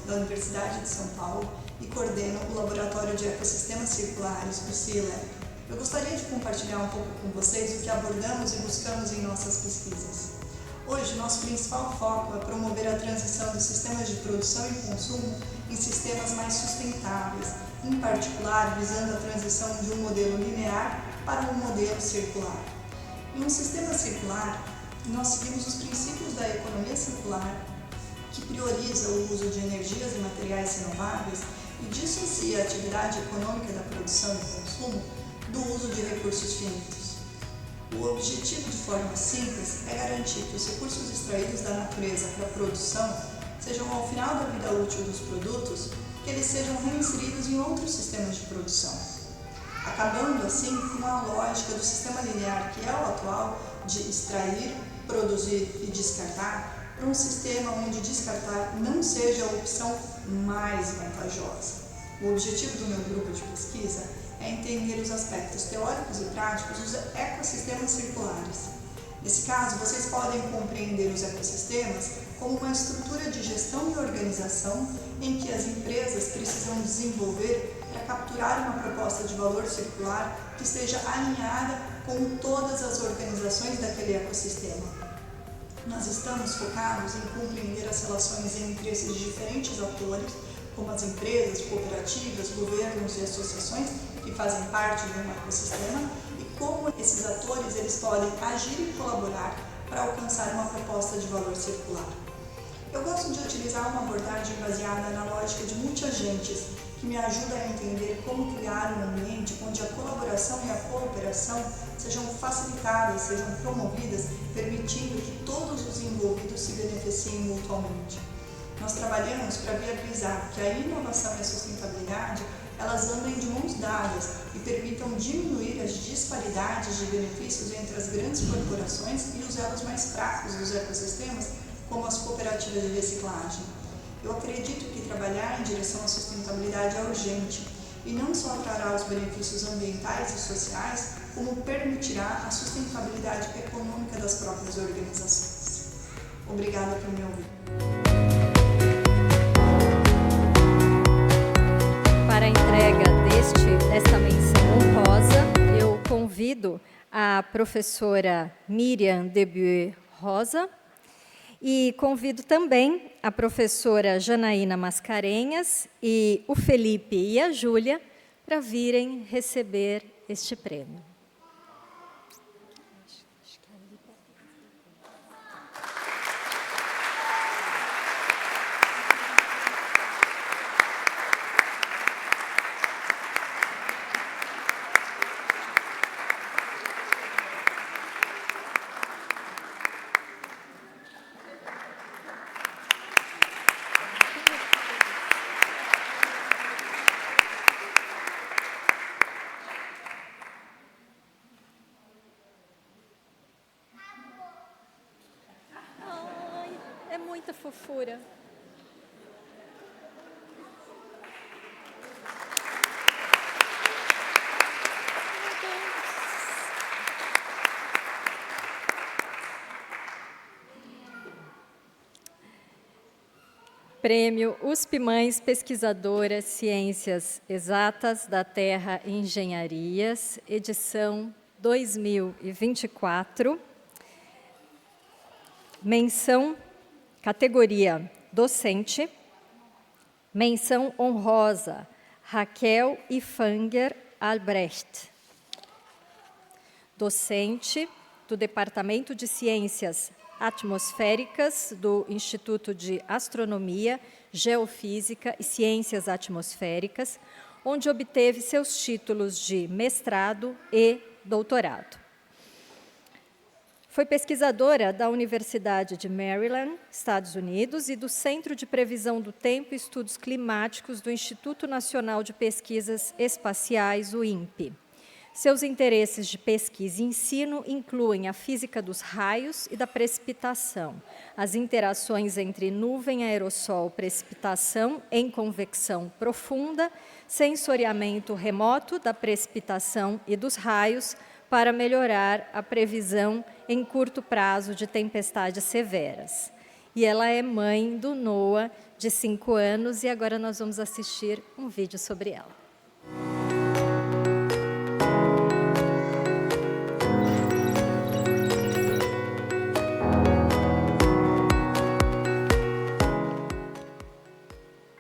Da Universidade de São Paulo e coordeno o Laboratório de Ecossistemas Circulares, o CIELEP. Eu gostaria de compartilhar um pouco com vocês o que abordamos e buscamos em nossas pesquisas. Hoje, nosso principal foco é promover a transição dos sistemas de produção e consumo em sistemas mais sustentáveis, em particular visando a transição de um modelo linear para um modelo circular. Em um sistema circular, nós seguimos os princípios da economia circular, que prioriza o uso de energias e materiais renováveis e dissocia a atividade econômica da produção e consumo do uso de recursos finitos. O objetivo, de forma simples, é garantir que os recursos extraídos da natureza para a produção sejam, ao final da vida útil dos produtos, que eles sejam reinseridos em outros sistemas de produção, acabando, assim, com a lógica do sistema linear, que é o atual, de extrair, produzir e descartar, para um sistema onde descartar não seja a opção mais vantajosa. O objetivo do meu grupo de pesquisa é entender os aspectos teóricos e práticos dos ecossistemas circulares. Nesse caso, vocês podem compreender os ecossistemas como uma estrutura de gestão e organização em que as empresas precisam desenvolver para capturar uma proposta de valor circular que esteja alinhada com todas as organizações daquele ecossistema. Nós estamos focados em compreender as relações entre esses diferentes atores, como as empresas, cooperativas, governos e associações que fazem parte de um ecossistema, e como esses atores eles podem agir e colaborar para alcançar uma proposta de valor circular. Eu gosto de utilizar uma abordagem baseada na lógica de multiagentes, que me ajuda a entender como criar um ambiente onde a colaboração e a cooperação sejam facilitadas, sejam promovidas, permitindo que todos os envolvidos se beneficiem mutuamente. Nós trabalhamos para viabilizar que a inovação e a sustentabilidade elas andem de mãos dadas e permitam diminuir as disparidades de benefícios entre as grandes corporações e os elos mais fracos dos ecossistemas, como as cooperativas de reciclagem. Eu acredito que trabalhar em direção à sustentabilidade é urgente e não só trará os benefícios ambientais e sociais, como permitirá a sustentabilidade econômica das próprias organizações. Obrigada por me ouvir. Para a entrega desta menção honrosa, eu convido a professora Miriam Debuer Rosa e convido também a professora Janaína Mascarenhas e o Felipe e a Júlia para virem receber este prêmio. É muita fofura. Prêmio USP Mães Pesquisadoras Ciências Exatas da Terra e Engenharias, edição 2024. Menção, categoria docente. Menção honrosa, Raquel Ifanger Albrecht. Docente do Departamento de Ciências Atmosféricas do Instituto de Astronomia, Geofísica e Ciências Atmosféricas, onde obteve seus títulos de mestrado e doutorado. Foi pesquisadora da Universidade de Maryland, Estados Unidos, e do Centro de Previsão do Tempo e Estudos Climáticos do Instituto Nacional de Pesquisas Espaciais, o INPE. Seus interesses de pesquisa e ensino incluem a física dos raios e da precipitação, as interações entre nuvem, aerossol, precipitação em convecção profunda, sensoriamento remoto da precipitação e dos raios para melhorar a previsão em curto prazo de tempestades severas. E ela é mãe do Noah, de 5 anos, e agora nós vamos assistir um vídeo sobre ela.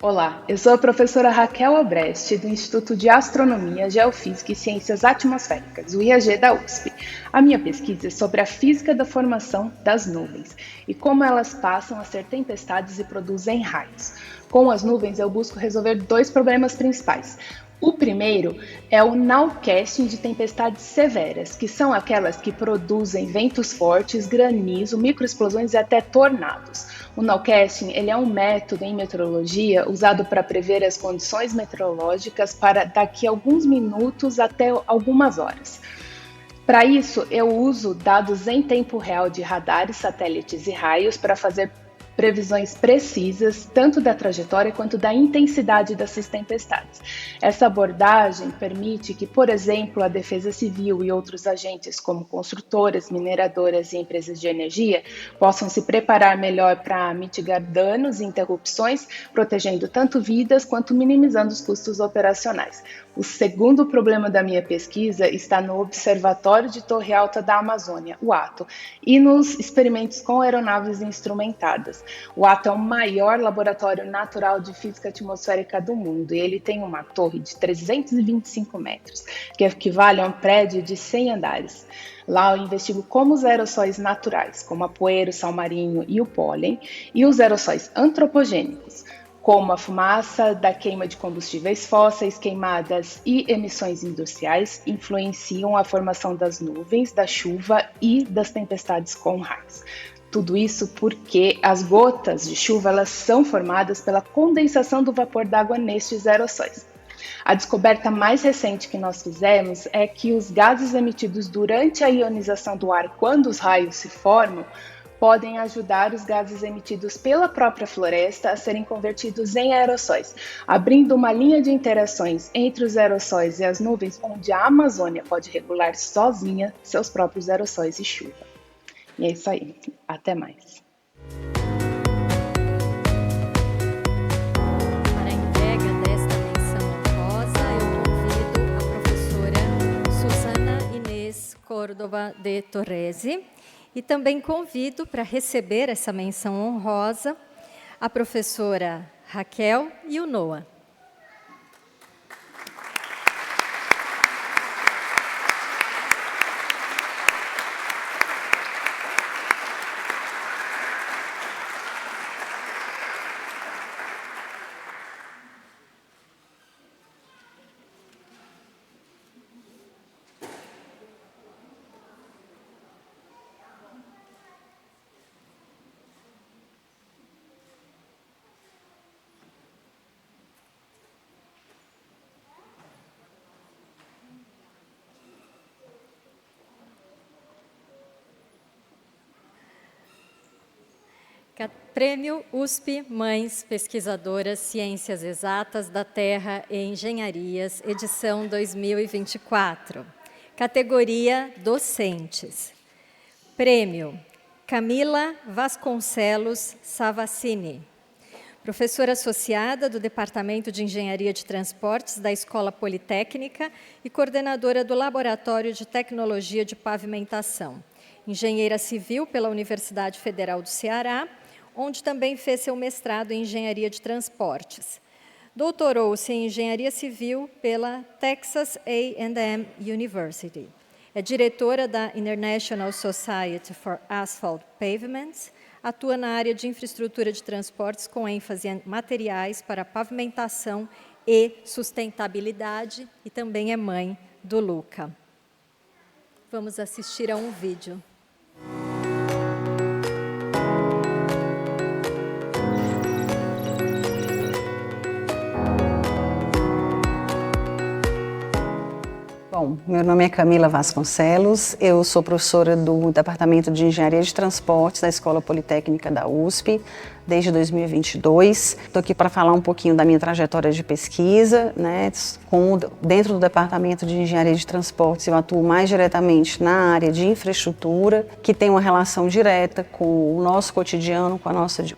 Olá, eu sou a professora Raquel Albrecht, do Instituto de Astronomia, Geofísica e Ciências Atmosféricas, o IAG da USP. A minha pesquisa é sobre a física da formação das nuvens e como elas passam a ser tempestades e produzem raios. Com as nuvens, eu busco resolver 2 problemas principais. O primeiro é o nowcasting de tempestades severas, que são aquelas que produzem ventos fortes, granizo, microexplosões e até tornados. O nowcasting ele é um método em meteorologia usado para prever as condições meteorológicas para daqui a alguns minutos até algumas horas. Para isso, eu uso dados em tempo real de radares, satélites e raios para fazer previsões precisas, tanto da trajetória quanto da intensidade dessas tempestades. Essa abordagem permite que, por exemplo, a Defesa Civil e outros agentes, como construtoras, mineradoras e empresas de energia, possam se preparar melhor para mitigar danos e interrupções, protegendo tanto vidas quanto minimizando os custos operacionais. O segundo problema da minha pesquisa está no Observatório de Torre Alta da Amazônia, o ATO, e nos experimentos com aeronaves instrumentadas. O ATO é o maior laboratório natural de física atmosférica do mundo e ele tem uma torre de 325 metros, que equivale a um prédio de 100 andares. Lá eu investigo como os aerossóis naturais, como a poeira, o sal marinho e o pólen, e os aerossóis antropogênicos, como a fumaça da queima de combustíveis fósseis, queimadas e emissões industriais, influenciam a formação das nuvens, da chuva e das tempestades com raios. Tudo isso porque as gotas de chuva elas são formadas pela condensação do vapor d'água nestes aerossóis. A descoberta mais recente que nós fizemos é que os gases emitidos durante a ionização do ar, quando os raios se formam, podem ajudar os gases emitidos pela própria floresta a serem convertidos em aerossóis, abrindo uma linha de interações entre os aerossóis e as nuvens, onde a Amazônia pode regular sozinha seus próprios aerossóis e chuva. E é isso aí. Até mais. Para a entrega desta menção honrosa, eu convido a professora Susana Inês Córdova de Torresi e também convido para receber essa menção honrosa a professora Raquel e o Noah. Prêmio USP Mães Pesquisadoras Ciências Exatas da Terra e Engenharias, edição 2024. Categoria Docentes. Prêmio Camila Vasconcelos Savassini, professora associada do Departamento de Engenharia de Transportes da Escola Politécnica e coordenadora do Laboratório de Tecnologia de Pavimentação. Engenheira civil pela Universidade Federal do Ceará, onde também fez seu mestrado em Engenharia de Transportes. Doutorou-se em Engenharia Civil pela Texas A&M University. É diretora da International Society for Asphalt Pavements, atua na área de infraestrutura de transportes com ênfase em materiais para pavimentação e sustentabilidade e também é mãe do Luca. Vamos assistir a um vídeo. Bom, meu nome é Camila Vasconcelos, eu sou professora do Departamento de Engenharia de Transportes da Escola Politécnica da USP desde 2022. Estou aqui para falar um pouquinho da minha trajetória de pesquisa, né? Dentro do Departamento de Engenharia de Transportes eu atuo mais diretamente na área de infraestrutura, que tem uma relação direta com o nosso cotidiano, com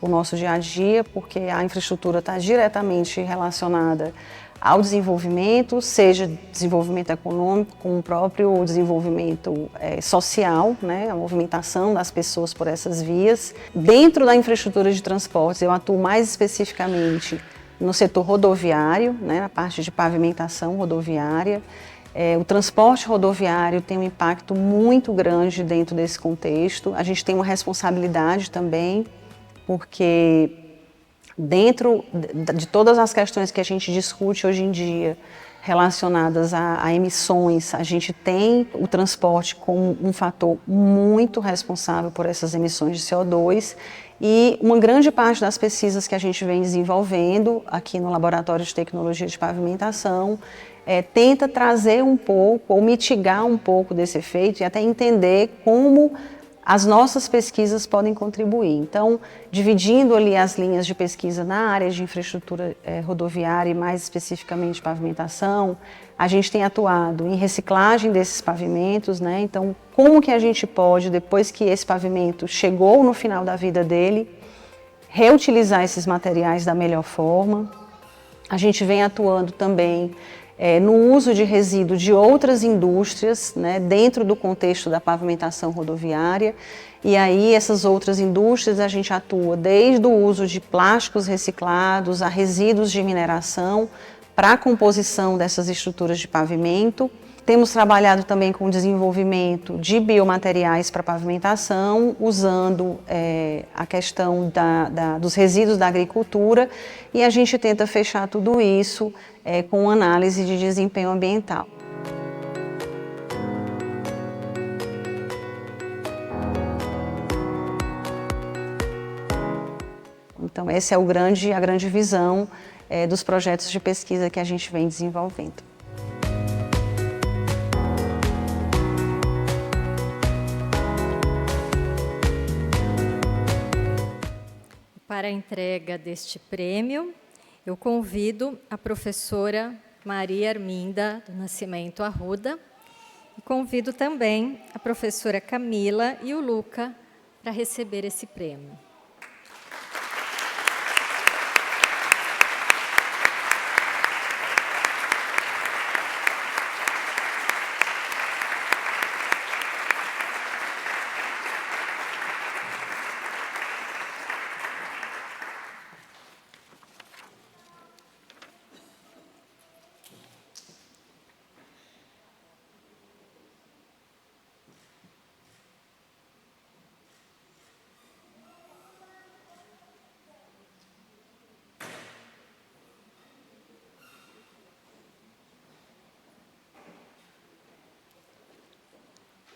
o nosso dia a dia, porque a infraestrutura está diretamente relacionada ao desenvolvimento, seja desenvolvimento econômico, como o próprio desenvolvimento social, né, a movimentação das pessoas por essas vias. Dentro da infraestrutura de transportes, eu atuo mais especificamente no setor rodoviário, né, na parte de pavimentação rodoviária. O transporte rodoviário tem um impacto muito grande dentro desse contexto. A gente tem uma responsabilidade também, porque dentro de todas as questões que a gente discute hoje em dia relacionadas a emissões, a gente tem o transporte como um fator muito responsável por essas emissões de CO2 e uma grande parte das pesquisas que a gente vem desenvolvendo aqui no Laboratório de Tecnologia de Pavimentação tenta trazer um pouco ou mitigar um pouco desse efeito e até entender como as nossas pesquisas podem contribuir. Então, dividindo ali as linhas de pesquisa na área de infraestrutura rodoviária e mais especificamente pavimentação, a gente tem atuado em reciclagem desses pavimentos, né? Então, como que a gente pode, depois que esse pavimento chegou no final da vida dele, reutilizar esses materiais da melhor forma. A gente vem atuando também no uso de resíduos de outras indústrias, né, dentro do contexto da pavimentação rodoviária. E aí essas outras indústrias a gente atua desde o uso de plásticos reciclados a resíduos de mineração para a composição dessas estruturas de pavimento. Temos trabalhado também com o desenvolvimento de biomateriais para pavimentação, usando a questão dos resíduos da agricultura, e a gente tenta fechar tudo isso com análise de desempenho ambiental. Então, essa é a grande visão dos projetos de pesquisa que a gente vem desenvolvendo. para a entrega deste prêmio, eu convido a professora Maria Arminda do Nascimento Arruda e convido também a professora Camila e o Luca para receber esse prêmio.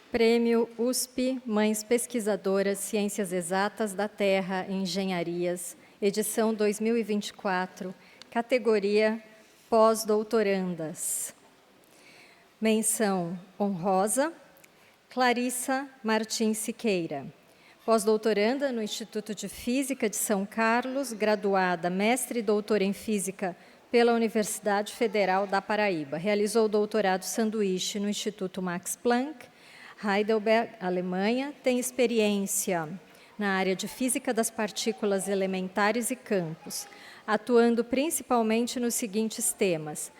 Prêmio USP Mães Pesquisadoras Ciências Exatas da Terra e Engenharias, edição 2024, categoria pós-doutorandas. Menção honrosa, Clarissa Martins Siqueira, pós-doutoranda no Instituto de Física de São Carlos, graduada mestre e doutora em Física pela Universidade Federal da Paraíba. Realizou o doutorado sanduíche no Instituto Max Planck, Heidelberg, Alemanha, tem experiência na área de física das partículas elementares e campos, atuando principalmente nos seguintes temas: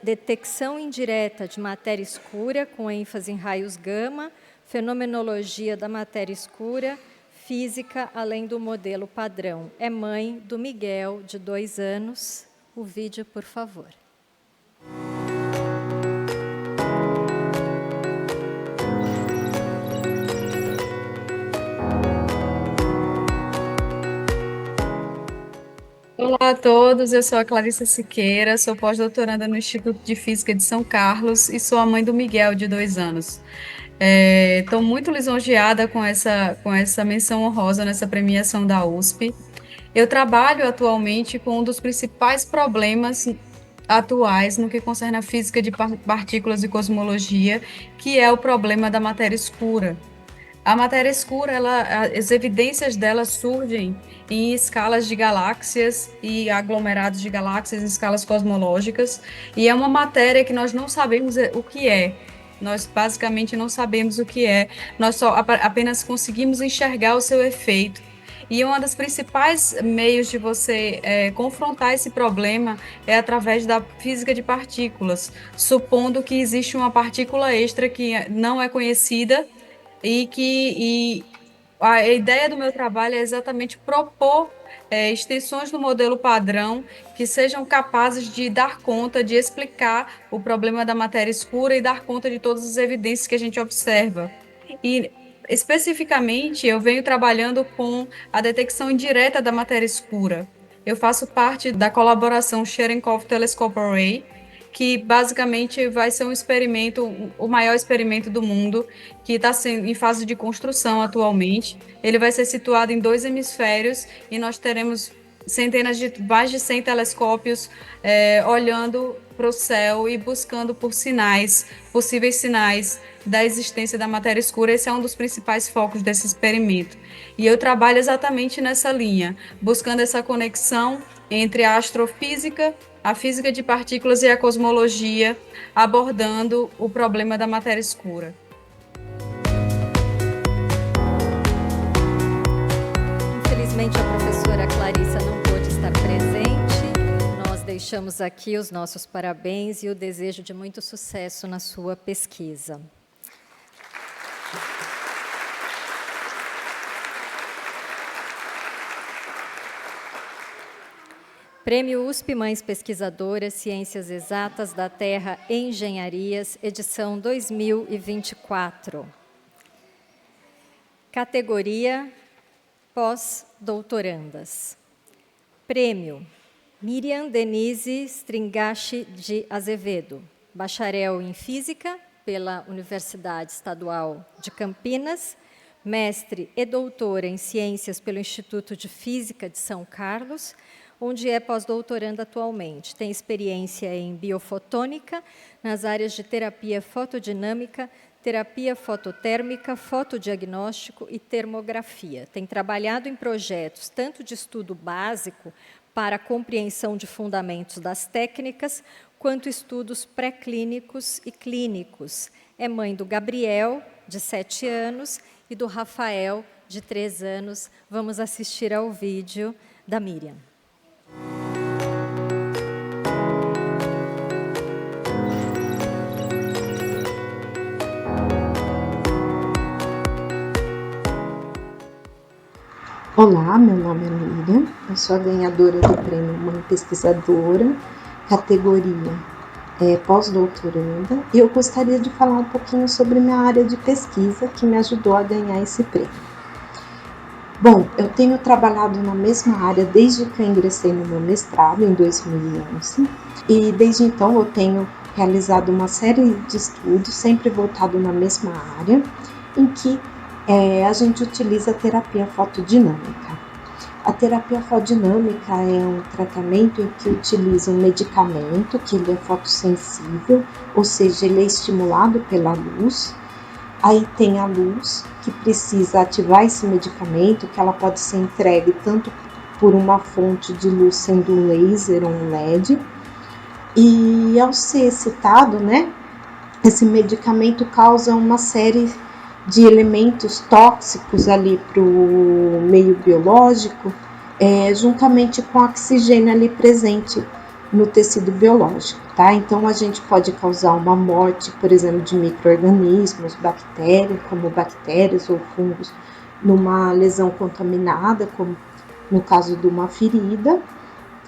detecção indireta de matéria escura, com ênfase em raios gama, fenomenologia da matéria escura, física além do modelo padrão. É mãe do Miguel, de 2 anos. O vídeo, por favor. Olá a todos, eu sou a Clarissa Siqueira, sou pós-doutoranda no Instituto de Física de São Carlos e sou a mãe do Miguel, de 2 anos. Estou muito lisonjeada com essa menção honrosa nessa premiação da USP. Eu trabalho atualmente com um dos principais problemas atuais no que concerne a física de partículas e cosmologia, que é o problema da matéria escura. A matéria escura, as evidências dela surgem em escalas de galáxias e aglomerados de galáxias em escalas cosmológicas, e é uma matéria que nós não sabemos o que é. Nós basicamente não sabemos o que é, nós só apenas conseguimos enxergar o seu efeito. E um dos principais meios de você confrontar esse problema é através da física de partículas, supondo que existe uma partícula extra que não é conhecida, e a ideia do meu trabalho é exatamente propor extensões do modelo padrão que sejam capazes de dar conta, de explicar o problema da matéria escura e dar conta de todas as evidências que a gente observa. E, especificamente, eu venho trabalhando com a detecção indireta da matéria escura. Eu faço parte da colaboração Cherenkov Telescope Array, que basicamente vai ser um experimento, o maior experimento do mundo, que está em fase de construção atualmente. Ele vai ser situado em 2 hemisférios e nós teremos mais de 100 telescópios olhando para o céu e buscando por possíveis sinais da existência da matéria escura. Esse é um dos principais focos desse experimento. E eu trabalho exatamente nessa linha, buscando essa conexão entre a astrofísica, a física de partículas e a cosmologia, abordando o problema da matéria escura. Infelizmente, a professora Clarissa não pôde estar presente. Nós deixamos aqui os nossos parabéns e o desejo de muito sucesso na sua pesquisa. Prêmio USP Mães Pesquisadoras Ciências Exatas da Terra e Engenharias, edição 2024. Categoria pós-doutorandas. Prêmio Miriam Denise Stringachi de Azevedo, bacharel em Física pela Universidade Estadual de Campinas, mestre e doutora em Ciências pelo Instituto de Física de São Carlos, onde é pós-doutoranda atualmente. Tem experiência em biofotônica, nas áreas de terapia fotodinâmica, terapia fototérmica, fotodiagnóstico e termografia. Tem trabalhado em projetos tanto de estudo básico para a compreensão de fundamentos das técnicas, quanto estudos pré-clínicos e clínicos. É mãe do Gabriel, de 7 anos, e do Rafael, de 3 anos. Vamos assistir ao vídeo da Miriam. Olá, meu nome é Miriam, eu sou a ganhadora do prêmio Mãe Pesquisadora, categoria pós-doutoranda, e eu gostaria de falar um pouquinho sobre minha área de pesquisa que me ajudou a ganhar esse prêmio. Bom, eu tenho trabalhado na mesma área desde que eu ingressei no meu mestrado, em 2011, e desde então eu tenho realizado uma série de estudos, sempre voltado na mesma área, em que a gente utiliza a terapia fotodinâmica. A terapia fotodinâmica é um tratamento em que utiliza um medicamento, que ele é fotossensível, ou seja, ele é estimulado pela luz. Aí tem a luz, que precisa ativar esse medicamento, que ela pode ser entregue tanto por uma fonte de luz, sendo um laser ou um LED. E ao ser excitado, né, esse medicamento causa uma série de elementos tóxicos ali para o meio biológico, juntamente com o oxigênio ali presente no tecido biológico, tá? Então, a gente pode causar uma morte, por exemplo, de micro-organismos, bactérias, como bactérias ou fungos, numa lesão contaminada, como no caso de uma ferida,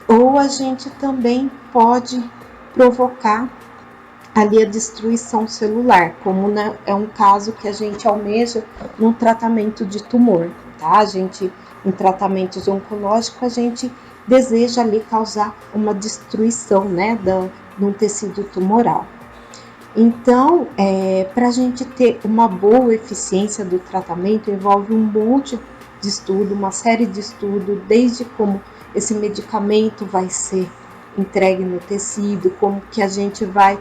ou a gente também pode provocar ali a destruição celular, como é um caso que a gente almeja num tratamento de tumor, tá? A gente, em tratamentos oncológicos, a gente deseja ali causar uma destruição, né, de tecido tumoral. Então, para a gente ter uma boa eficiência do tratamento, envolve um monte de estudo, uma série de estudos, desde como esse medicamento vai ser entregue no tecido, como que a gente vai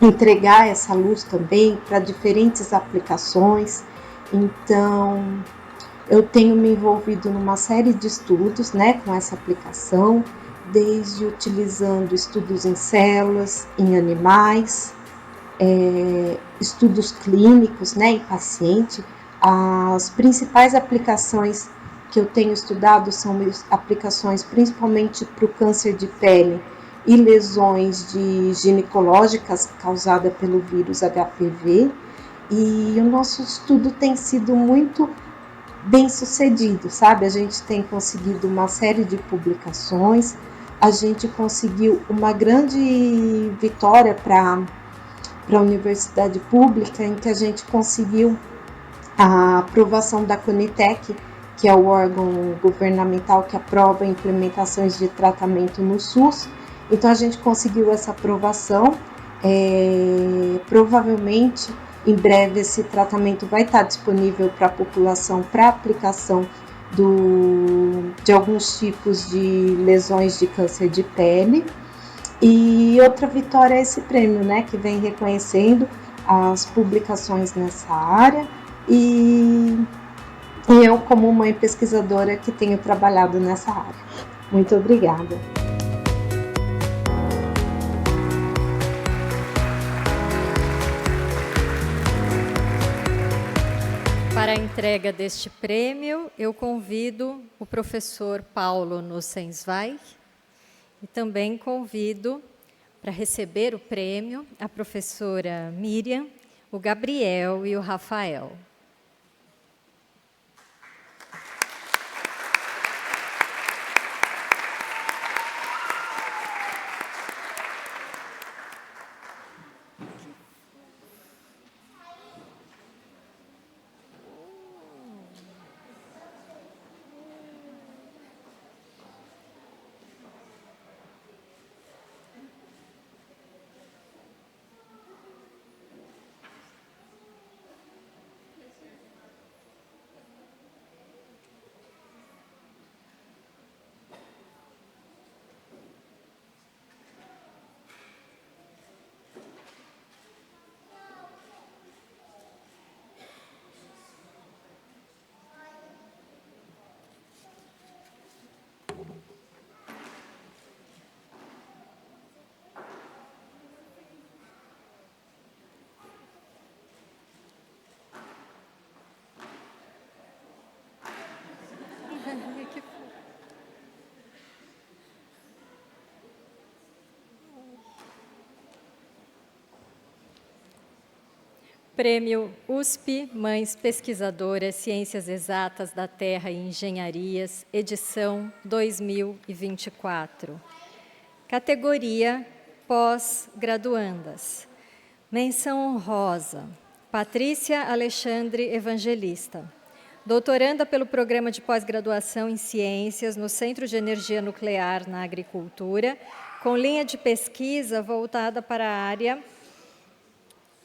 entregar essa luz também para diferentes aplicações. Então, eu tenho me envolvido numa série de estudos, né, com essa aplicação, desde utilizando estudos em células, em animais, estudos clínicos, né, em paciente. As principais aplicações que eu tenho estudado são aplicações principalmente para o câncer de pele e lesões ginecológicas causadas pelo vírus HPV, e o nosso estudo tem sido muito bem sucedido, sabe? A gente tem conseguido uma série de publicações, a gente conseguiu uma grande vitória para a universidade pública, em que a gente conseguiu a aprovação da CONITEC, que é o órgão governamental que aprova implementações de tratamento no SUS. Então, a gente conseguiu essa aprovação, provavelmente, em breve, esse tratamento vai estar disponível para a população para aplicação de alguns tipos de lesões de câncer de pele. E outra vitória é esse prêmio, né, que vem reconhecendo as publicações nessa área, e eu, como mãe pesquisadora, que tenho trabalhado nessa área. Muito obrigada. Para a entrega deste prêmio, eu convido o professor Paulo Nussensweig e também convido para receber o prêmio a professora Miriam, o Gabriel e o Rafael. Prêmio USP Mães Pesquisadoras, Ciências Exatas da Terra e Engenharias, edição 2024. Categoria Pós-Graduandas. Menção honrosa, Patrícia Alexandre Evangelista, doutoranda pelo Programa de Pós-Graduação em Ciências no Centro de Energia Nuclear na Agricultura, com linha de pesquisa voltada para a área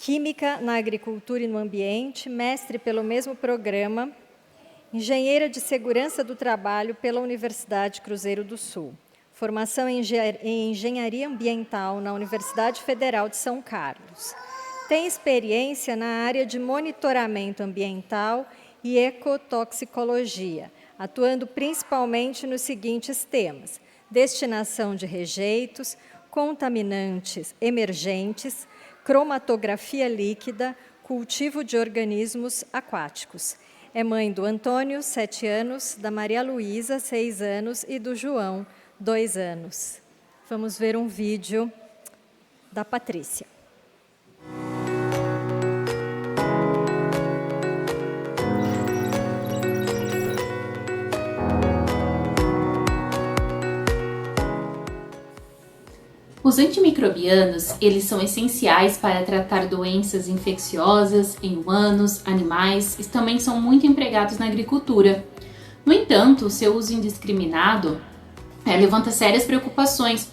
Química na Agricultura e no Ambiente, mestre pelo mesmo programa, engenheira de Segurança do Trabalho pela Universidade Cruzeiro do Sul, formação em Engenharia Ambiental na Universidade Federal de São Carlos. Tem experiência na área de monitoramento ambiental e ecotoxicologia, atuando principalmente nos seguintes temas: destinação de rejeitos, contaminantes emergentes, cromatografia líquida, cultivo de organismos aquáticos. É mãe do Antônio, 7 anos, da Maria Luísa, 6 anos, e do João, 2 anos. Vamos ver um vídeo da Patrícia. Os antimicrobianos, eles são essenciais para tratar doenças infecciosas em humanos, animais e também são muito empregados na agricultura. No entanto, o seu uso indiscriminado levanta sérias preocupações,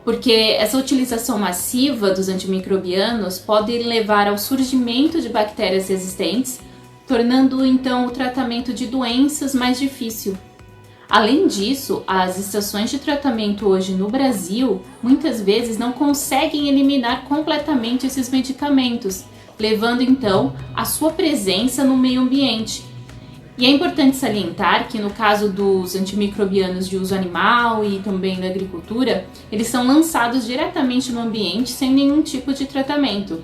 porque essa utilização massiva dos antimicrobianos pode levar ao surgimento de bactérias resistentes, tornando então o tratamento de doenças mais difícil. Além disso, as estações de tratamento hoje no Brasil muitas vezes não conseguem eliminar completamente esses medicamentos, levando então à sua presença no meio ambiente. E é importante salientar que no caso dos antimicrobianos de uso animal e também da agricultura, eles são lançados diretamente no ambiente sem nenhum tipo de tratamento.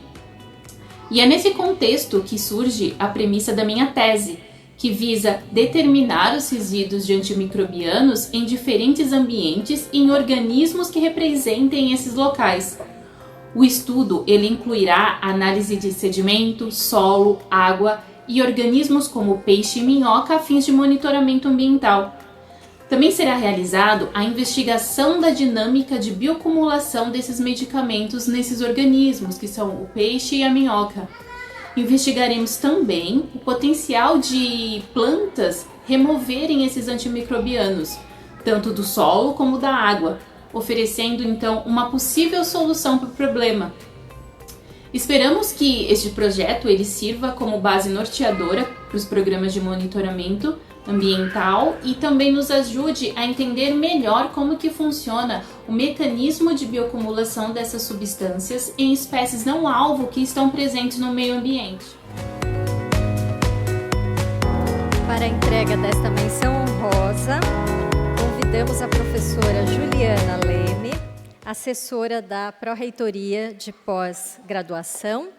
E é nesse contexto que surge a premissa da minha tese, que visa determinar os resíduos de antimicrobianos em diferentes ambientes e em organismos que representem esses locais. O estudo ele incluirá análise de sedimento, solo, água e organismos como peixe e minhoca a fins de monitoramento ambiental. Também será realizado a investigação da dinâmica de bioacumulação desses medicamentos nesses organismos, que são o peixe e a minhoca. Investigaremos também o potencial de plantas removerem esses antimicrobianos, tanto do solo como da água, oferecendo então uma possível solução para o problema. Esperamos que este projeto ele sirva como base norteadora para os programas de monitoramento ambiental e também nos ajude a entender melhor como que funciona o mecanismo de bioacumulação dessas substâncias em espécies não alvo que estão presentes no meio ambiente. Para a entrega desta menção honrosa, convidamos a professora Juliana Leme, assessora da Pró-Reitoria de Pós-Graduação,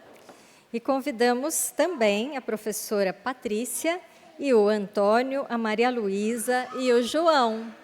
e convidamos também a professora Patrícia e o Antônio, a Maria Luísa e o João.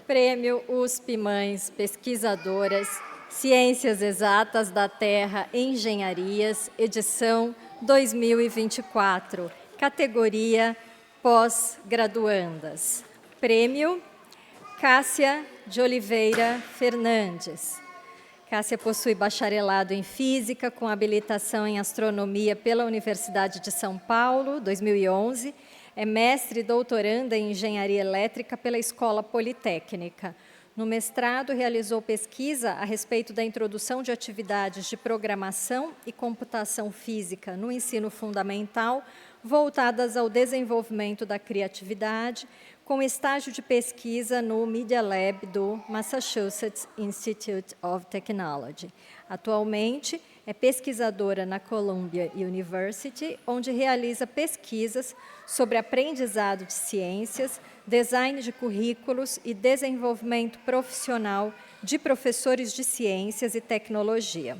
Prêmio USP Mães Pesquisadoras, Ciências Exatas da Terra e Engenharias, edição 2024, categoria Pós-Graduandas. Prêmio Cássia de Oliveira Fernandes. Cássia possui bacharelado em Física com habilitação em Astronomia pela Universidade de São Paulo, 2011, é mestre e doutoranda em Engenharia Elétrica pela Escola Politécnica. No mestrado, realizou pesquisa a respeito da introdução de atividades de programação e computação física no ensino fundamental, voltadas ao desenvolvimento da criatividade, com estágio de pesquisa no Media Lab do Massachusetts Institute of Technology. Atualmente, é pesquisadora na Columbia University, onde realiza pesquisas sobre aprendizado de ciências, design de currículos e desenvolvimento profissional de professores de ciências e tecnologia.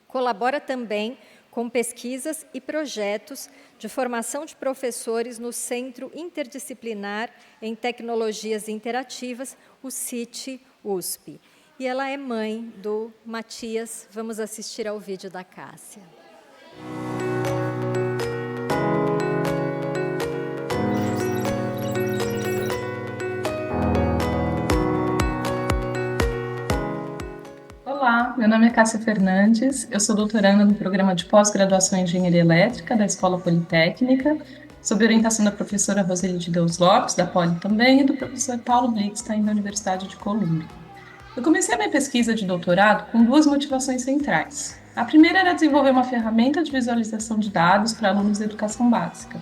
Colabora também com pesquisas e projetos de formação de professores no Centro Interdisciplinar em Tecnologias Interativas, o CIT USP. E ela é mãe do Matias. Vamos assistir ao vídeo da Cássia. Olá, meu nome é Cássia Fernandes, eu sou doutoranda no programa de pós-graduação em Engenharia Elétrica da Escola Politécnica, sob orientação da professora Roseli de Deus Lopes, da Poli também, e do professor Paulo Blickstein, da Universidade de Colômbia. Eu comecei a minha pesquisa de doutorado com duas motivações centrais. A primeira era desenvolver uma ferramenta de visualização de dados para alunos de educação básica.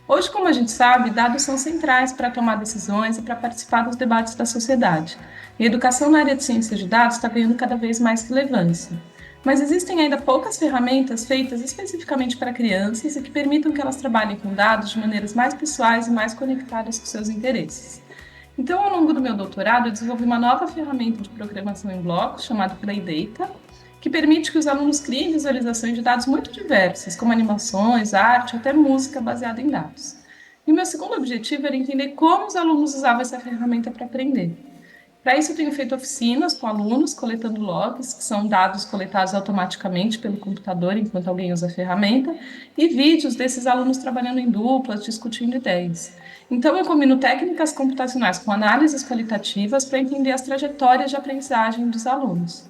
Hoje, como a gente sabe, dados são centrais para tomar decisões e para participar dos debates da sociedade. E a educação na área de ciência de dados está ganhando cada vez mais relevância. Mas existem ainda poucas ferramentas feitas especificamente para crianças e que permitam que elas trabalhem com dados de maneiras mais pessoais e mais conectadas com seus interesses. Então, ao longo do meu doutorado, eu desenvolvi uma nova ferramenta de programação em blocos chamada Playdata, que permite que os alunos criem visualizações de dados muito diversas, como animações, arte, até música baseada em dados. E o meu segundo objetivo era entender como os alunos usavam essa ferramenta para aprender. Para isso, eu tenho feito oficinas com alunos, coletando logs, que são dados coletados automaticamente pelo computador enquanto alguém usa a ferramenta, e vídeos desses alunos trabalhando em duplas, discutindo ideias. Então, eu combino técnicas computacionais com análises qualitativas para entender as trajetórias de aprendizagem dos alunos.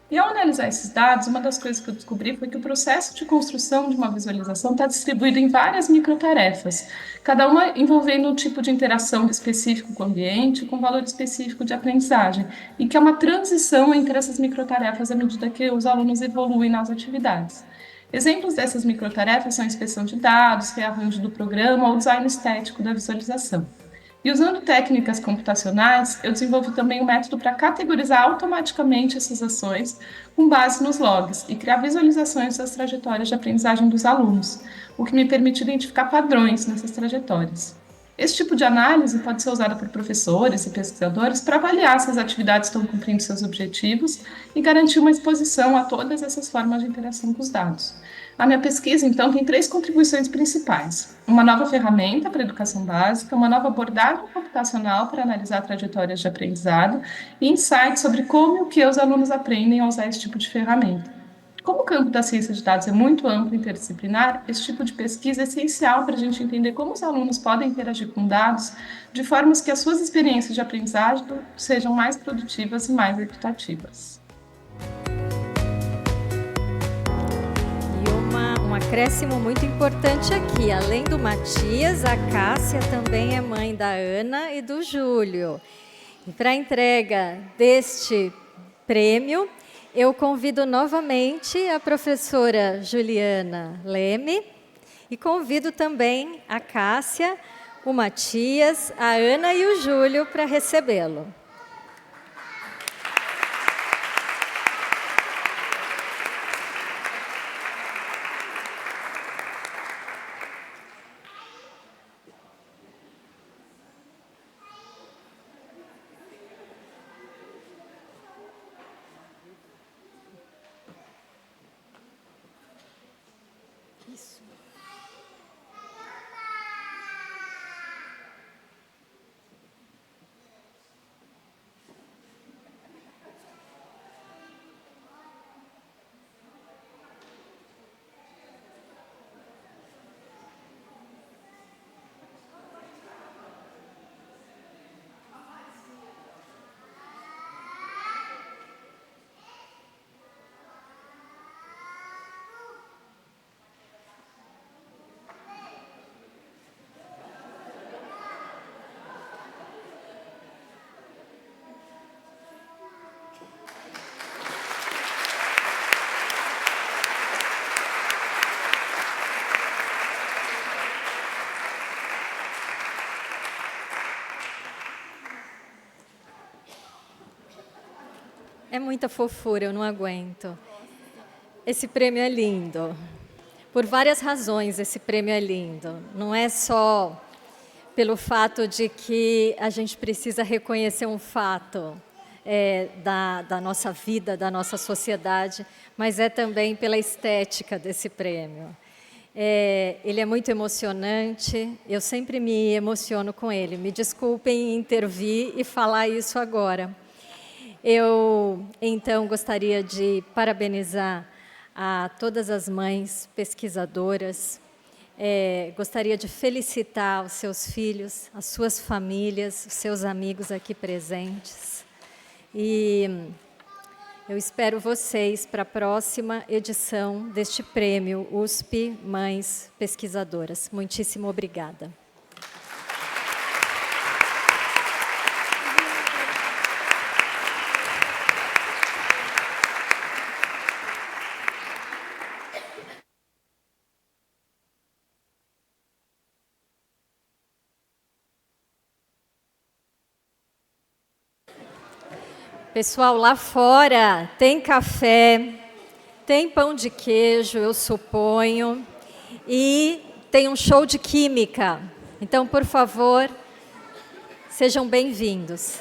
E ao analisar esses dados, uma das coisas que eu descobri foi que o processo de construção de uma visualização está distribuído em várias microtarefas, cada uma envolvendo um tipo de interação específico com o ambiente, com valor específico de aprendizagem, e que é uma transição entre essas microtarefas à medida que os alunos evoluem nas atividades. Exemplos dessas microtarefas são a inspeção de dados, rearranjo do programa ou design estético da visualização. E usando técnicas computacionais, eu desenvolvi também um método para categorizar automaticamente essas ações com base nos logs e criar visualizações das trajetórias de aprendizagem dos alunos, o que me permite identificar padrões nessas trajetórias. Esse tipo de análise pode ser usada por professores e pesquisadores para avaliar se as atividades estão cumprindo seus objetivos e garantir uma exposição a todas essas formas de interação com os dados. A minha pesquisa, então, tem 3 contribuições principais. Uma nova ferramenta para a educação básica, uma nova abordagem computacional para analisar trajetórias de aprendizado e insights sobre como e o que os alunos aprendem ao usar esse tipo de ferramenta. Como o campo da ciência de dados é muito amplo e interdisciplinar, esse tipo de pesquisa é essencial para a gente entender como os alunos podem interagir com dados de formas que as suas experiências de aprendizagem sejam mais produtivas e mais equitativas. Um acréscimo muito importante aqui, além do Matias, a Cássia também é mãe da Ana e do Júlio. E para a entrega deste prêmio, eu convido novamente a professora Juliana Leme e convido também a Cássia, o Matias, a Ana e o Júlio para recebê-lo. É muita fofura, eu não aguento. Esse prêmio é lindo. Por várias razões, esse prêmio é lindo. Não é só pelo fato de que a gente precisa reconhecer um fato da nossa vida, da nossa sociedade, mas é também pela estética desse prêmio. Ele é muito emocionante, eu sempre me emociono com ele. Me desculpem intervir e falar isso agora. Eu, então, gostaria de parabenizar a todas as mães pesquisadoras, gostaria de felicitar os seus filhos, as suas famílias, os seus amigos aqui presentes. E eu espero vocês para a próxima edição deste prêmio USP Mães Pesquisadoras. Muitíssimo obrigada. Pessoal, lá fora tem café, tem pão de queijo, eu suponho, e tem um show de química. Então, por favor, sejam bem-vindos.